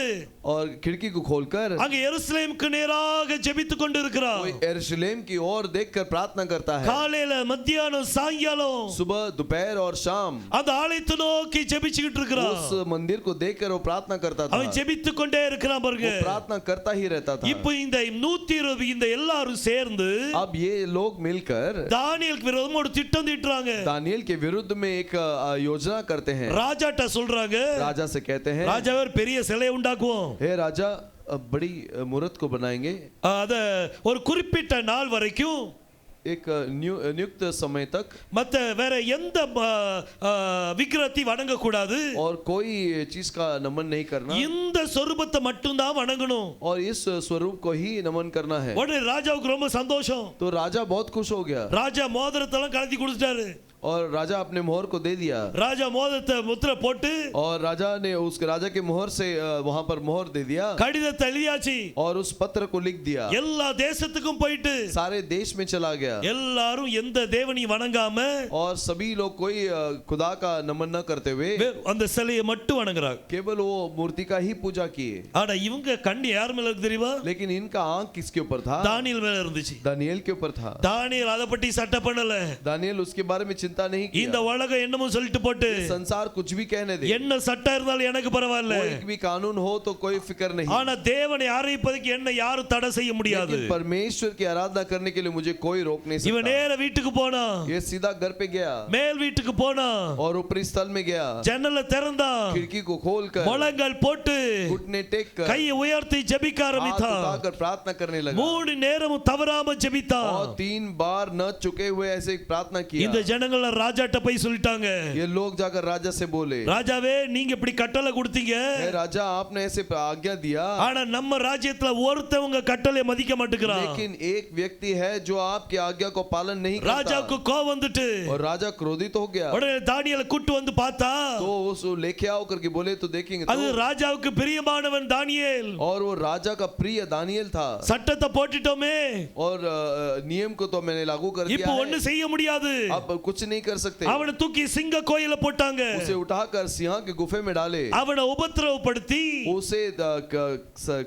[SPEAKER 2] और खिड़की को खोलकर
[SPEAKER 1] அங்க எருசலேமுக்கு நேராக ஜெபித்துக் கொண்டு இருக்கிறான்.
[SPEAKER 2] कोई यरूशलेम की ओर देखकर प्रार्थना करता है
[SPEAKER 1] காலையில மத்தியானம் சாயங்காலம்
[SPEAKER 2] सुबह दोपहर और शाम
[SPEAKER 1] அந்த ஆலயத்தை நோக்கி ஜெபிச்சிட்டு இருக்கிறான்.
[SPEAKER 2] उस मंदिर को देखकर वो प्रार्थना करता था
[SPEAKER 1] அவன் ஜெபித்துக் கொண்டே இருக்கிறான் பாருங்க.
[SPEAKER 2] वो प्रार्थना करता ही रहता था
[SPEAKER 1] இப்போ இந்த 120 இந்த எல்லாரும் சேர்ந்து
[SPEAKER 2] अब ये लोग मिलकर
[SPEAKER 1] தானியேலுக்கு விரோதமா ஒரு திட்டம் தீட்டுறாங்க.
[SPEAKER 2] दानियल के विरुद्ध में एक योजना करते हैं
[SPEAKER 1] ராஜாட்ட சொல்றாங்க,
[SPEAKER 2] राजा से कहते हैं
[SPEAKER 1] ராஜாவே ஒரு பெரிய சிலை உண்டாக்குவோம்,
[SPEAKER 2] हे राजा बड़ी मूर्त को बनाएंगे
[SPEAKER 1] அத ஒரு குறிப்பிட்ட நாள் வரைக்கும்
[SPEAKER 2] एक नियुक्त समय तक
[SPEAKER 1] மத்த வேற எந்த விக்கிரகத்தை வணங்க கூடாது,
[SPEAKER 2] और कोई चीज का नमन नहीं करना
[SPEAKER 1] இந்த சொரூபத்தை மட்டும் தான் வணங்கணும்.
[SPEAKER 2] और इस स्वरूप को ही नमन करना है
[SPEAKER 1] உடனே ராஜாவுக்கு ரொம்ப சந்தோஷம்.
[SPEAKER 2] तो राजा बहुत खुश हो गया
[SPEAKER 1] ராஜா மோதிரத்தெல்லாம் கலத்தி கொடுத்துட்டாரு.
[SPEAKER 2] और राजा अपने मोहर को दे दिया
[SPEAKER 1] ராஜா மோதிரத்தை முத்திரை போட்டு
[SPEAKER 2] और राजा ने उसके राजा के मोहर से वहां पर मोहर दे दिया
[SPEAKER 1] கடிதத்தை எழுதியாச்சு.
[SPEAKER 2] और उस पत्र को लिख दिया
[SPEAKER 1] எல்லா தேசத்துக்கும் போயிட்டு
[SPEAKER 2] सारे देश में चला गया
[SPEAKER 1] எல்லாரும் எந்த தேவனையும் வணங்காம
[SPEAKER 2] और सभी लोग कोई खुदा का नमन न करते हुए
[SPEAKER 1] அந்த சிலையை மட்டும் வணங்குறாங்க.
[SPEAKER 2] केवल वो मूर्ति का ही पूजा किए
[SPEAKER 1] ஆனா இவங்க கண்ணு யார் மேல இருக்கு தெரியுமா?
[SPEAKER 2] लेकिन इनका आंख किसके ऊपर था
[SPEAKER 1] தானியேல் மேல இருந்துச்சு.
[SPEAKER 2] दानियल के ऊपर था
[SPEAKER 1] தானியேல் அதை பத்தி சட்டை பண்ணல.
[SPEAKER 2] दानियल उसके बारे में चिंता नहीं
[SPEAKER 1] இந்த
[SPEAKER 2] किया
[SPEAKER 1] உலகம் என்னமோ சொல்லிட்டு போட்டு
[SPEAKER 2] संसार कुछ भी कहने दे
[SPEAKER 1] என்ன சட்டம் இருந்தாலும் எனக்கு பரவாயில்ல.
[SPEAKER 2] कोई भी कानून हो तो कोई फिक्र नहीं
[SPEAKER 1] ஆனா தேவனை ஆராதிப்பதற்கு என்ன யாரும் தடை செய்ய முடியாது.
[SPEAKER 2] लेकिन परमेश्वर की आराधना करने के लिए मुझे कोई रोक नहीं
[SPEAKER 1] இவன்
[SPEAKER 2] सकता
[SPEAKER 1] நேர வீட்டுக்கு போனா,
[SPEAKER 2] ये सीधा घर पे गया
[SPEAKER 1] மேல் வீட்டுக்கு போனா,
[SPEAKER 2] और ऊपरी स्थल में गया
[SPEAKER 1] ஜன்னலை திறந்தா,
[SPEAKER 2] खिड़की को खोलकर
[SPEAKER 1] முழங்கால் போட்டு
[SPEAKER 2] घुटने टेक कर
[SPEAKER 1] கையை உயர்த்தி ஜெபிக்க
[SPEAKER 2] हाथ
[SPEAKER 1] ஆரம்பித்தான்.
[SPEAKER 2] उठाकर प्रार्थना करने लगा
[SPEAKER 1] 3 நேரமும் தவறாம ஜெபித்தான்.
[SPEAKER 2] और 3 बार न चुके हुए ऐसे प्रार्थना किया
[SPEAKER 1] இந்த ஜனங்கள ராஜாட்ட போய் சொல்லிட்டாங்க,
[SPEAKER 2] ये लोग जाकर राजा से बोले
[SPEAKER 1] ராஜாவே நீங்க இப்படி கட்டளை கொடுத்தீங்க,
[SPEAKER 2] हे राजा आपने ऐसे आज्ञा दिया
[SPEAKER 1] ஆனா நம்ம ராஜ்யத்துல ஒருத்தவங்க கட்டளை மதிக்க மாட்டேங்கிறான்.
[SPEAKER 2] लेकिन एक व्यक्ति है जो आपकी आज्ञा को पालन नहीं करता
[SPEAKER 1] ராஜாவுக்கு கோவம் வந்துட்டு
[SPEAKER 2] और राजा क्रोधित हो गया
[SPEAKER 1] உடனே தானியேலை கூட்டி வந்து பார்த்தா
[SPEAKER 2] तो उस लेके आओ करके बोले तो देखेंगे
[SPEAKER 1] அது
[SPEAKER 2] तो
[SPEAKER 1] ராஜாவுக்கு பிரியமானவன் தானியேல்.
[SPEAKER 2] और वो राजा का प्रिय दानियल था
[SPEAKER 1] சட்டத்தை போட்டுட்டோமே,
[SPEAKER 2] और नियम को तो मैंने लागू कर
[SPEAKER 1] இப்போ
[SPEAKER 2] दिया
[SPEAKER 1] ஒண்ணு
[SPEAKER 2] है
[SPEAKER 1] செய்ய முடியாது.
[SPEAKER 2] अब कुछ नहीं कर सकते
[SPEAKER 1] அவனை தூக்கி சிங்க கோயில போட்டாங்க.
[SPEAKER 2] उसे उठाकर सिंह के गुफे में डाले
[SPEAKER 1] அவனை உபத்திரவப்படுத்தி
[SPEAKER 2] उसे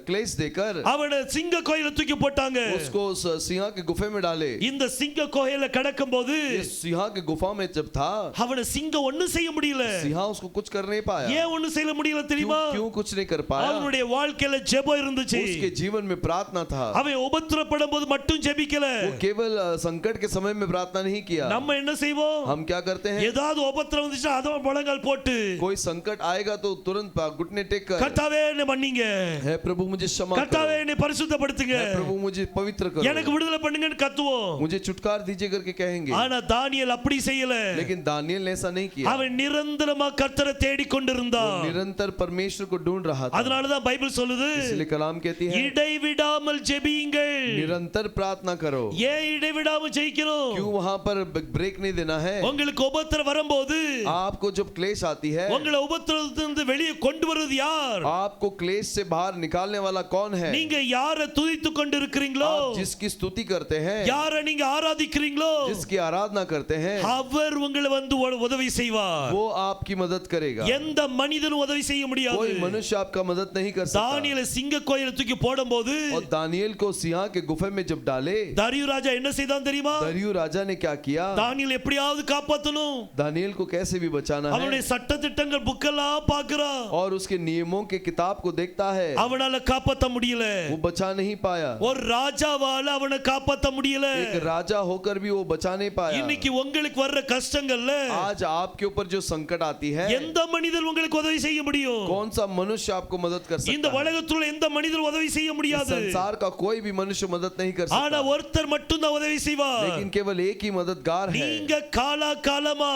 [SPEAKER 2] क्लेश देकर
[SPEAKER 1] அவனை சிங்க கோயில தூக்கி போட்டாங்க.
[SPEAKER 2] उसको सिंह के गुफे में डाले
[SPEAKER 1] இந்த சிங்க கோயில கடக்கும்போது
[SPEAKER 2] ये सिंह के गुफा में जब था
[SPEAKER 1] அவனை சிங்கம் ஒண்ணு செய்ய முடியல.
[SPEAKER 2] सिंह उसको कुछ कर नहीं पाया
[SPEAKER 1] ஏன் ஒண்ணு செய்ய முடியல தெரியுமா?
[SPEAKER 2] क्यों कुछ नहीं कर पाया
[SPEAKER 1] அவனுடைய வாழ்க்கையில ஜெபம் இருந்துச்சு.
[SPEAKER 2] उसके जीवन में प्रार्थना था
[SPEAKER 1] அவன் உபத்திரப்படும் போது மட்டும் ஜெபிக்கல.
[SPEAKER 2] वो केवल संकट के समय में प्रार्थना नहीं किया
[SPEAKER 1] நம்ம என்ன செய்வோம்? செய்கிறோம்?
[SPEAKER 2] हम क्या करते हैं?
[SPEAKER 1] ஏதாவது உபத்திரம் வந்துச்சுன்னா அதை முழங்கால் போட்டு
[SPEAKER 2] कोई संकट आएगा तो तुरंत घुटने टेक कर,
[SPEAKER 1] கர்த்தாவே என்னை மன்னிங்க,
[SPEAKER 2] है प्रभु मुझे क्षमा
[SPEAKER 1] கர்த்தாவே
[SPEAKER 2] करो,
[SPEAKER 1] என்னை பரிசுத்தப்படுத்துங்க,
[SPEAKER 2] है प्रभु मुझे पवित्र करो,
[SPEAKER 1] எனக்கு விடுதலை பண்ணுங்கன்னு கத்துவோம்.
[SPEAKER 2] मुझे छुटकार दीजिए करके कहेंगे।
[SPEAKER 1] ஆனா தானியேல் அப்படி செய்யல.
[SPEAKER 2] लेकिन दानियेल ने ऐसा नहीं किया,
[SPEAKER 1] அவன் நிரந்தரமா கர்த்தரை தேடிக் கொண்டிருந்தான்.
[SPEAKER 2] वो निरंतर परमेश्वर को ढूंढ रहा था।
[SPEAKER 1] அதனால தான் பைபிள் சொல்லுது,
[SPEAKER 2] इसलिए कलाम कहती है
[SPEAKER 1] இடைவிடாமல் ஜெபியுங்கள்.
[SPEAKER 2] निरंतर प्रार्थना करो।
[SPEAKER 1] ஏன் இடைவிடாமல் ஜெபிக்கணும்?
[SPEAKER 2] क्यों वहां पर ब्रेक नहीं देना है?
[SPEAKER 1] உங்களுக்கு உபத்திரம் வரும்போது
[SPEAKER 2] आपको जब क्लेश आती है,
[SPEAKER 1] உங்களை உபத்திரத்திலிருந்து வெளியே கொண்டு வருவது யார்?
[SPEAKER 2] आपको क्लेश से बाहर निकालने वाला कौन है?
[SPEAKER 1] நீங்க யாரை துதித்துக் கொண்டிருக்கிறீங்களோ,
[SPEAKER 2] आप जिसकी स्तुति करते हैं,
[SPEAKER 1] யாரை நீங்க ஆராதிக்கிறீங்களோ,
[SPEAKER 2] जिसकी आराधना करते हैं,
[SPEAKER 1] அவர் உங்களை வந்து உதவி செய்வார்.
[SPEAKER 2] वो आपकी मदद करेगा।
[SPEAKER 1] எந்த மனிதனும் உதவி செய்ய முடியாது.
[SPEAKER 2] कोई मनुष्य आपका मदद नहीं कर सकता।
[SPEAKER 1] தானியேலை சிங்க கோயில தூக்கி போடும்போது
[SPEAKER 2] और दानियेल को सिंह के गुफे में जब डाले,
[SPEAKER 1] தாரியு ராஜா என்ன செய்தான் தெரியுமா?
[SPEAKER 2] दरियु राजा ने क्या किया?
[SPEAKER 1] தானியேல் எப்படியாவது காப்பாத்தணும்.
[SPEAKER 2] दानियेल को कैसे भी बचाना है,
[SPEAKER 1] அவனுடைய சட்ட திட்டங்கள் புக்கெல்லாம் பார்க்கறான்.
[SPEAKER 2] और उसके नियमों के किताब को देखता है,
[SPEAKER 1] அவனால காப்பாத்த முடியல.
[SPEAKER 2] वो बचा नहीं पाया।
[SPEAKER 1] ஒரு ராஜாவால அவனை காப்பாத்த முடியல.
[SPEAKER 2] एक राजा होकर भी वो बचा नहीं पाया।
[SPEAKER 1] இன்னைக்கு உங்களுக்கு வர்ற கஷ்டங்கள்ல
[SPEAKER 2] आज आपके ऊपर जो संकट आती है,
[SPEAKER 1] எந்த மனிதர் உங்களுக்கு உதவி செய்ய முடியும்?
[SPEAKER 2] कौन सा मनुष्य आपको मदद कर
[SPEAKER 1] இந்த
[SPEAKER 2] सकता है?
[SPEAKER 1] உலகத்துல எந்த மனிதர் உதவி செய்ய முடியாது.
[SPEAKER 2] संसार का कोई भी मनुष्य मदद नहीं कर
[SPEAKER 1] ஆனா
[SPEAKER 2] सकता,
[SPEAKER 1] ஒருத்தர் மட்டும் தான் உதவி செய்வார்.
[SPEAKER 2] लेकिन केवल एक ही मददगार है।
[SPEAKER 1] நீங்க காலா காலமா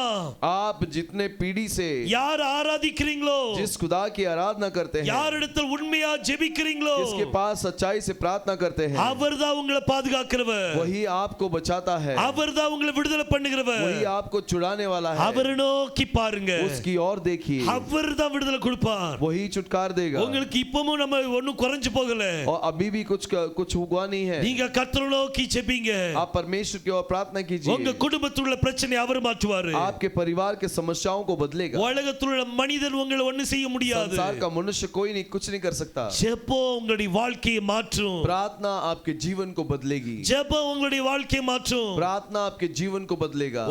[SPEAKER 2] आप जितने पीढ़ी से
[SPEAKER 1] யார் ஆராதிக்கிறீங்களோ,
[SPEAKER 2] जिस खुदा की आराधना करते हैं,
[SPEAKER 1] யாரிடத்தில் உண்மையா ஜெபிக்கிறீங்களோ,
[SPEAKER 2] जिसके पास सच्चाई से प्रार्थना करते हैं,
[SPEAKER 1] அவர்தான் உங்களை பாதுகாக்கிறவர்,
[SPEAKER 2] वही आपको बचाता है,
[SPEAKER 1] அவர்தான் உங்களை விடுதலை பண்ணுகிறவர்.
[SPEAKER 2] वही आपको छुड़ाने वाला है।
[SPEAKER 1] அவரை நோக்கி பாருங்க,
[SPEAKER 2] उसकी ओर देखिए,
[SPEAKER 1] அவர்தான் விடுதலை கொடுப்பார்.
[SPEAKER 2] वही छुटकार देगा।
[SPEAKER 1] உங்களுக்கு இப்பவும் நம்ம ஒண்ணும் குறைஞ்சு போகல.
[SPEAKER 2] और अभी भी कुछ हुआ नहीं है।
[SPEAKER 1] நீங்க கர்த்தரை நோக்கி ஜெபிங்க.
[SPEAKER 2] आप परमेश्वर की ओर प्रार्थना कीजिए,
[SPEAKER 1] உங்க குடும்பத்தில் உள்ள பிரச்சனை அவர் மாற்றுவார்.
[SPEAKER 2] आपके परिवार के समस्याओं को बदलेगा।
[SPEAKER 1] உலகத்தில் உள்ள மனிதன் உங்களை ஒண்ணும் செய்ய முடியாது.
[SPEAKER 2] संसार का मनुष्य कोई नहीं कुछ नहीं कर सकता।
[SPEAKER 1] ஜெபம் உங்களுடைய வாழ்க்கையை மாற்றும்.
[SPEAKER 2] प्रार्थना आपके जीवन को बदलेगी।
[SPEAKER 1] ஜெபம் உங்களுடைய வாழ்க்கையை மாற்றும்.
[SPEAKER 2] प्रार्थना आपके जीवन को बदलेगा।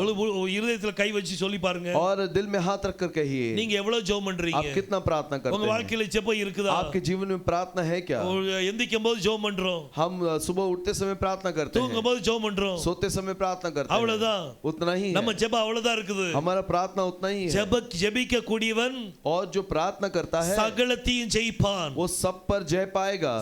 [SPEAKER 1] இருதயத்துல கை வச்சு சொல்லி பாருங்க,
[SPEAKER 2] और दिल में हाथ रख कर कहिए,
[SPEAKER 1] நீங்க எவ்வளவு ஜெபம் பண்றீங்க?
[SPEAKER 2] आप कितना प्रार्थना करते
[SPEAKER 1] உங்க
[SPEAKER 2] हैं?
[SPEAKER 1] வாழ்க்கையில ஜெபம் இருக்குதா?
[SPEAKER 2] आपके जीवन में प्रार्थना है क्या?
[SPEAKER 1] எந்திக்கும் போது ஜெபம் பண்றோம்,
[SPEAKER 2] हम सुबह उठते समय प्रार्थना करते हैं,
[SPEAKER 1] தூங்கும் போது ஜெபம் பண்றோம்,
[SPEAKER 2] सोते समय प्रार्थना करते हैं,
[SPEAKER 1] அவ்வளவுதான்.
[SPEAKER 2] उतना ही
[SPEAKER 1] நம்ம
[SPEAKER 2] है।
[SPEAKER 1] ஜெபம் அவ்வளவுதான் இருக்குது.
[SPEAKER 2] हमारा प्रार्थना उतना ही है।
[SPEAKER 1] ஜெபிக்க கூடியவன்
[SPEAKER 2] और जो प्रार्थना करता है
[SPEAKER 1] சகலத்தையும் ஜெயிப்பான்.
[SPEAKER 2] वो सब पर जय पाएगा।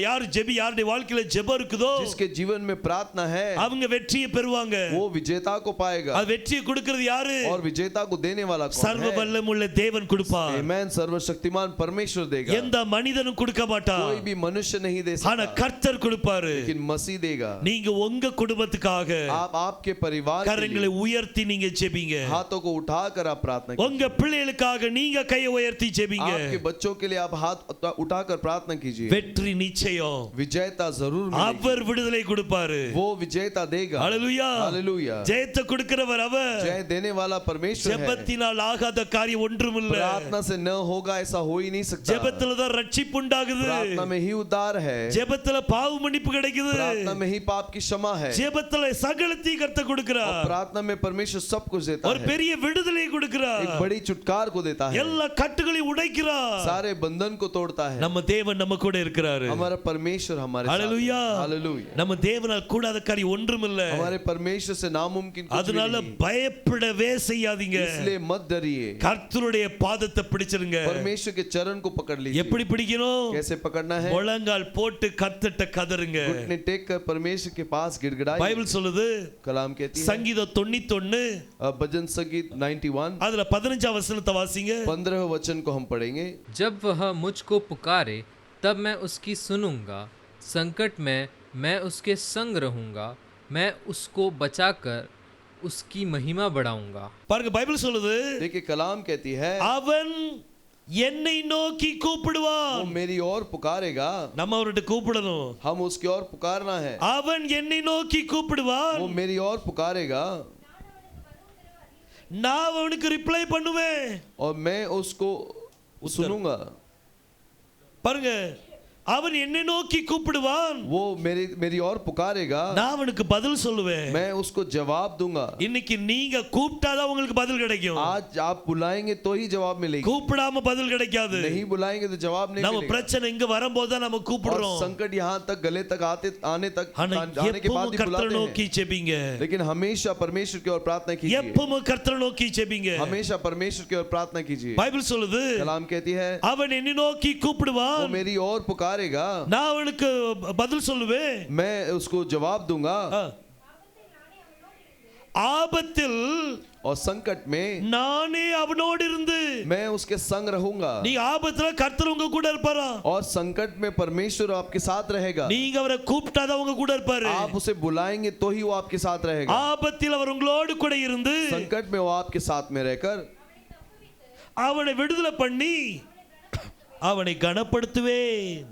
[SPEAKER 1] யார் யாருடைய வாழ்க்கையில ஜெபம் இருக்குதோ,
[SPEAKER 2] जिसके जीवन में प्रार्थना है,
[SPEAKER 1] அவங்க வெற்றியை பெறுவாங்க.
[SPEAKER 2] वो विजेता को पाएगा।
[SPEAKER 1] அது வெற்றியை கொடுக்கிறது யாரு?
[SPEAKER 2] और विजेता को देने वाला कौन
[SPEAKER 1] சர்வ
[SPEAKER 2] है?
[SPEAKER 1] வல்லமுள்ள தேவன் கொடுப்பார்.
[SPEAKER 2] आमेन। सर्वशक्तिमान परमेश्वर देगा।
[SPEAKER 1] எந்த மனிதனும் கொடுக்க மாட்டார்.
[SPEAKER 2] कोई भी मनुष्य नहीं दे
[SPEAKER 1] ஆனா
[SPEAKER 2] सकता,
[SPEAKER 1] கர்த்தர் கொடுப்பாரு.
[SPEAKER 2] लेकिन मसीह देगा।
[SPEAKER 1] நீங்க உங்க குடும்பத்துக்காக
[SPEAKER 2] आप आपके परिवार के
[SPEAKER 1] கரங்களை
[SPEAKER 2] लिए
[SPEAKER 1] உயர்த்தி நீங்க ஜெபிங்க.
[SPEAKER 2] हाथों को उठाकर आप प्रार्थना कीजिए।
[SPEAKER 1] உங்க பிள்ளைகளுக்காக நீங்க கையை உயர்த்தி ஜெபிங்க.
[SPEAKER 2] आपके बच्चों के लिए आप हाथ उठाकर प्रार्थना कीजिए।
[SPEAKER 1] வெற்றி நிச்சயம்.
[SPEAKER 2] विजेता जरूर मिलेगी।
[SPEAKER 1] அவர் விடுதலை கொடுப்பாரு.
[SPEAKER 2] वो विजेता देगा।
[SPEAKER 1] ஹalleluya.
[SPEAKER 2] हालेलूया।
[SPEAKER 1] ஜெயத்தை கொடுக்கிறவர் அவர்.
[SPEAKER 2] जय देने वाला परमेश्वर है।
[SPEAKER 1] ஜெபத்தினால் ஆகாத காரியம் ஒன்றுமில்ல.
[SPEAKER 2] प्रार्थना से न होगा ऐसा हो ही नहीं सकता।
[SPEAKER 1] ஜெபத்துல தான் ரட்சிப்பு உண்டாகுது.
[SPEAKER 2] प्रार्थना में ही उद्धार है।
[SPEAKER 1] ஜெபத்துல பாவ மன்னிப்பு கிடைக்குது.
[SPEAKER 2] प्रार्थना में ही पाप की क्षमा है।
[SPEAKER 1] ஜெபத்துல சகலத்தையும் கர்த்தர்
[SPEAKER 2] और
[SPEAKER 1] கொடுக்கிறார்.
[SPEAKER 2] प्रार्थना में परमेश्वर सब कुछ देता
[SPEAKER 1] ஒரு
[SPEAKER 2] है।
[SPEAKER 1] பெரிய விடுதலை கொடுக்கிறார்.
[SPEAKER 2] एक बड़ी छुटकार को देता है।
[SPEAKER 1] எல்லா கட்டுகளையும் உடைக்கிறார்.
[SPEAKER 2] सारे बंधन को तोड़ता है।
[SPEAKER 1] நம்ம தேவன் நம்ம கூட இருக்கிறாரு.
[SPEAKER 2] हमारा परमेश्वर हमारे साथ है।
[SPEAKER 1] ஹalleluya.
[SPEAKER 2] हालेलूया।
[SPEAKER 1] நம்ம தேவனால் கூடாத காரியம் ஒன்றுமில்ல.
[SPEAKER 2] हमारे परमेश्वर से नामुमकिन कुछ भी
[SPEAKER 1] அதனால
[SPEAKER 2] नहीं।
[SPEAKER 1] பயப்படவே செய்யாதீங்க.
[SPEAKER 2] इसलिए मत डरिए।
[SPEAKER 1] கர்த்தருடைய பாதத்தை பிடிச்சிருங்க.
[SPEAKER 2] परमेश्वर के चरण को पकड़ लीजिए।
[SPEAKER 1] எப்படி பிடிக்கணும்?
[SPEAKER 2] कैसे पकड़ना है?
[SPEAKER 1] முழங்கால் போட்டு கர்த்தட்ட கதறுங்க.
[SPEAKER 2] घुटने टेक कर परमेश्वर के पास गिड़गिड़ाइए।
[SPEAKER 1] பைபிள் சொல்லுது,
[SPEAKER 2] कलाम कहती है,
[SPEAKER 1] சங்கீதம் 91
[SPEAKER 2] भजन संगीत 91
[SPEAKER 1] அதுல 15 वचनத்தை வாசிங்க.
[SPEAKER 2] 15 वचन को हम पढ़ेंगे।
[SPEAKER 3] जब वह मुझको पुकारे तब मैं उसकी सुनूंगा, संकट में मैं उसके संग रहूंगा, मैं उसको बचाकर उसकी महिमा बढ़ाऊंगा।
[SPEAKER 1] பாருங்க பைபிள் சொல்லுது,
[SPEAKER 2] देखिए कलाम कहती है,
[SPEAKER 1] அவன் என்னை நோக்கி
[SPEAKER 2] वो
[SPEAKER 1] கூப்பிடுவான்.
[SPEAKER 2] मेरी ओर पुकारेगा।
[SPEAKER 1] நம்ம அவர்கிட்ட கூப்பிடணும்.
[SPEAKER 2] हम उसकी ओर पुकारना है।
[SPEAKER 1] அவன் என்னை நோக்கி கூப்பிடுவான்,
[SPEAKER 2] वो मेरी ओर पुकारेगा
[SPEAKER 1] நான் அவனுக்கு ரிப்ளை பண்ணுவேன்.
[SPEAKER 2] और मैं उसको सुनूंगा।
[SPEAKER 1] பாருங்க, அவன் என்னை நோக்கி கூப்பிடுவான்,
[SPEAKER 2] वो मेरी ओर पुकारेगा,
[SPEAKER 1] நான் அவனுக்கு பதில் சொல்லுவேன்.
[SPEAKER 2] मैं उसको जवाब दूंगा।
[SPEAKER 1] இன்னைக்கு நீங்க கூப்பிட்டாதான் உங்களுக்கு பதில் கிடைக்கும்.
[SPEAKER 2] आज आप बुलाएंगे तो ही जवाब मिलेगी,
[SPEAKER 1] கூப்பிடாம பதில் கிடைக்காது.
[SPEAKER 2] नहीं बुलाएंगे तो जवाब नहीं
[SPEAKER 1] நம்ம
[SPEAKER 2] मिलेगा।
[SPEAKER 1] பிரச்சனை இங்க வரும்போது தான் நம்ம
[SPEAKER 2] और
[SPEAKER 1] கூப்பிடுறோம்.
[SPEAKER 2] संकट यहाँ तक गले तक आने
[SPEAKER 1] ஆனா
[SPEAKER 2] के बाद
[SPEAKER 1] எப்பவும்
[SPEAKER 2] ही
[SPEAKER 1] கர்த்தரை
[SPEAKER 2] बुलाते
[SPEAKER 1] நோக்கி
[SPEAKER 2] हैं।
[SPEAKER 1] ஜெபிங்க.
[SPEAKER 2] लेकिन हमेशा परमेश्वर की ओर प्रार्थना कीजिए,
[SPEAKER 1] எப்பவும் கர்த்தரை நோக்கி ஜெபிங்க.
[SPEAKER 2] हमेशा परमेश्वर की ओर प्रार्थना कीजिए।
[SPEAKER 1] பைபிள் சொல்லுது,
[SPEAKER 2] कलाम कहती है
[SPEAKER 1] அவன் என்னை நோக்கி
[SPEAKER 2] वो
[SPEAKER 1] கூப்பிடுவான்,
[SPEAKER 2] मेरी ओर पुकारेगा,
[SPEAKER 1] நான் அவனுக்கு பதில் சொல்லுவேன்.
[SPEAKER 2] मैं उसको जवाब दूंगा।
[SPEAKER 1] ஆபத்தில்
[SPEAKER 2] और संकट में
[SPEAKER 1] நானே அவனோடு இருந்து,
[SPEAKER 2] मैं उसके संग रहूंगा।
[SPEAKER 1] நீ ஆபத்துல கர்த்தர் உங்க கூட இருப்பாரா?
[SPEAKER 2] और संकट में परमेश्वर आपके साथ रहेगा।
[SPEAKER 1] நீங்க அவரை கூப்பிட்டாதான் உங்க கூட இருப்பாரு.
[SPEAKER 2] आप उसे बुलाएंगे तो ही वो आपके साथ रहेगा।
[SPEAKER 1] ஆபத்தில் அவர் உங்களோடு கூட இருந்து
[SPEAKER 2] संकट में वो आपके साथ में रहकर
[SPEAKER 1] அவனை விடுதலை பண்ணி அவனை கனப்படுத்துவேன்.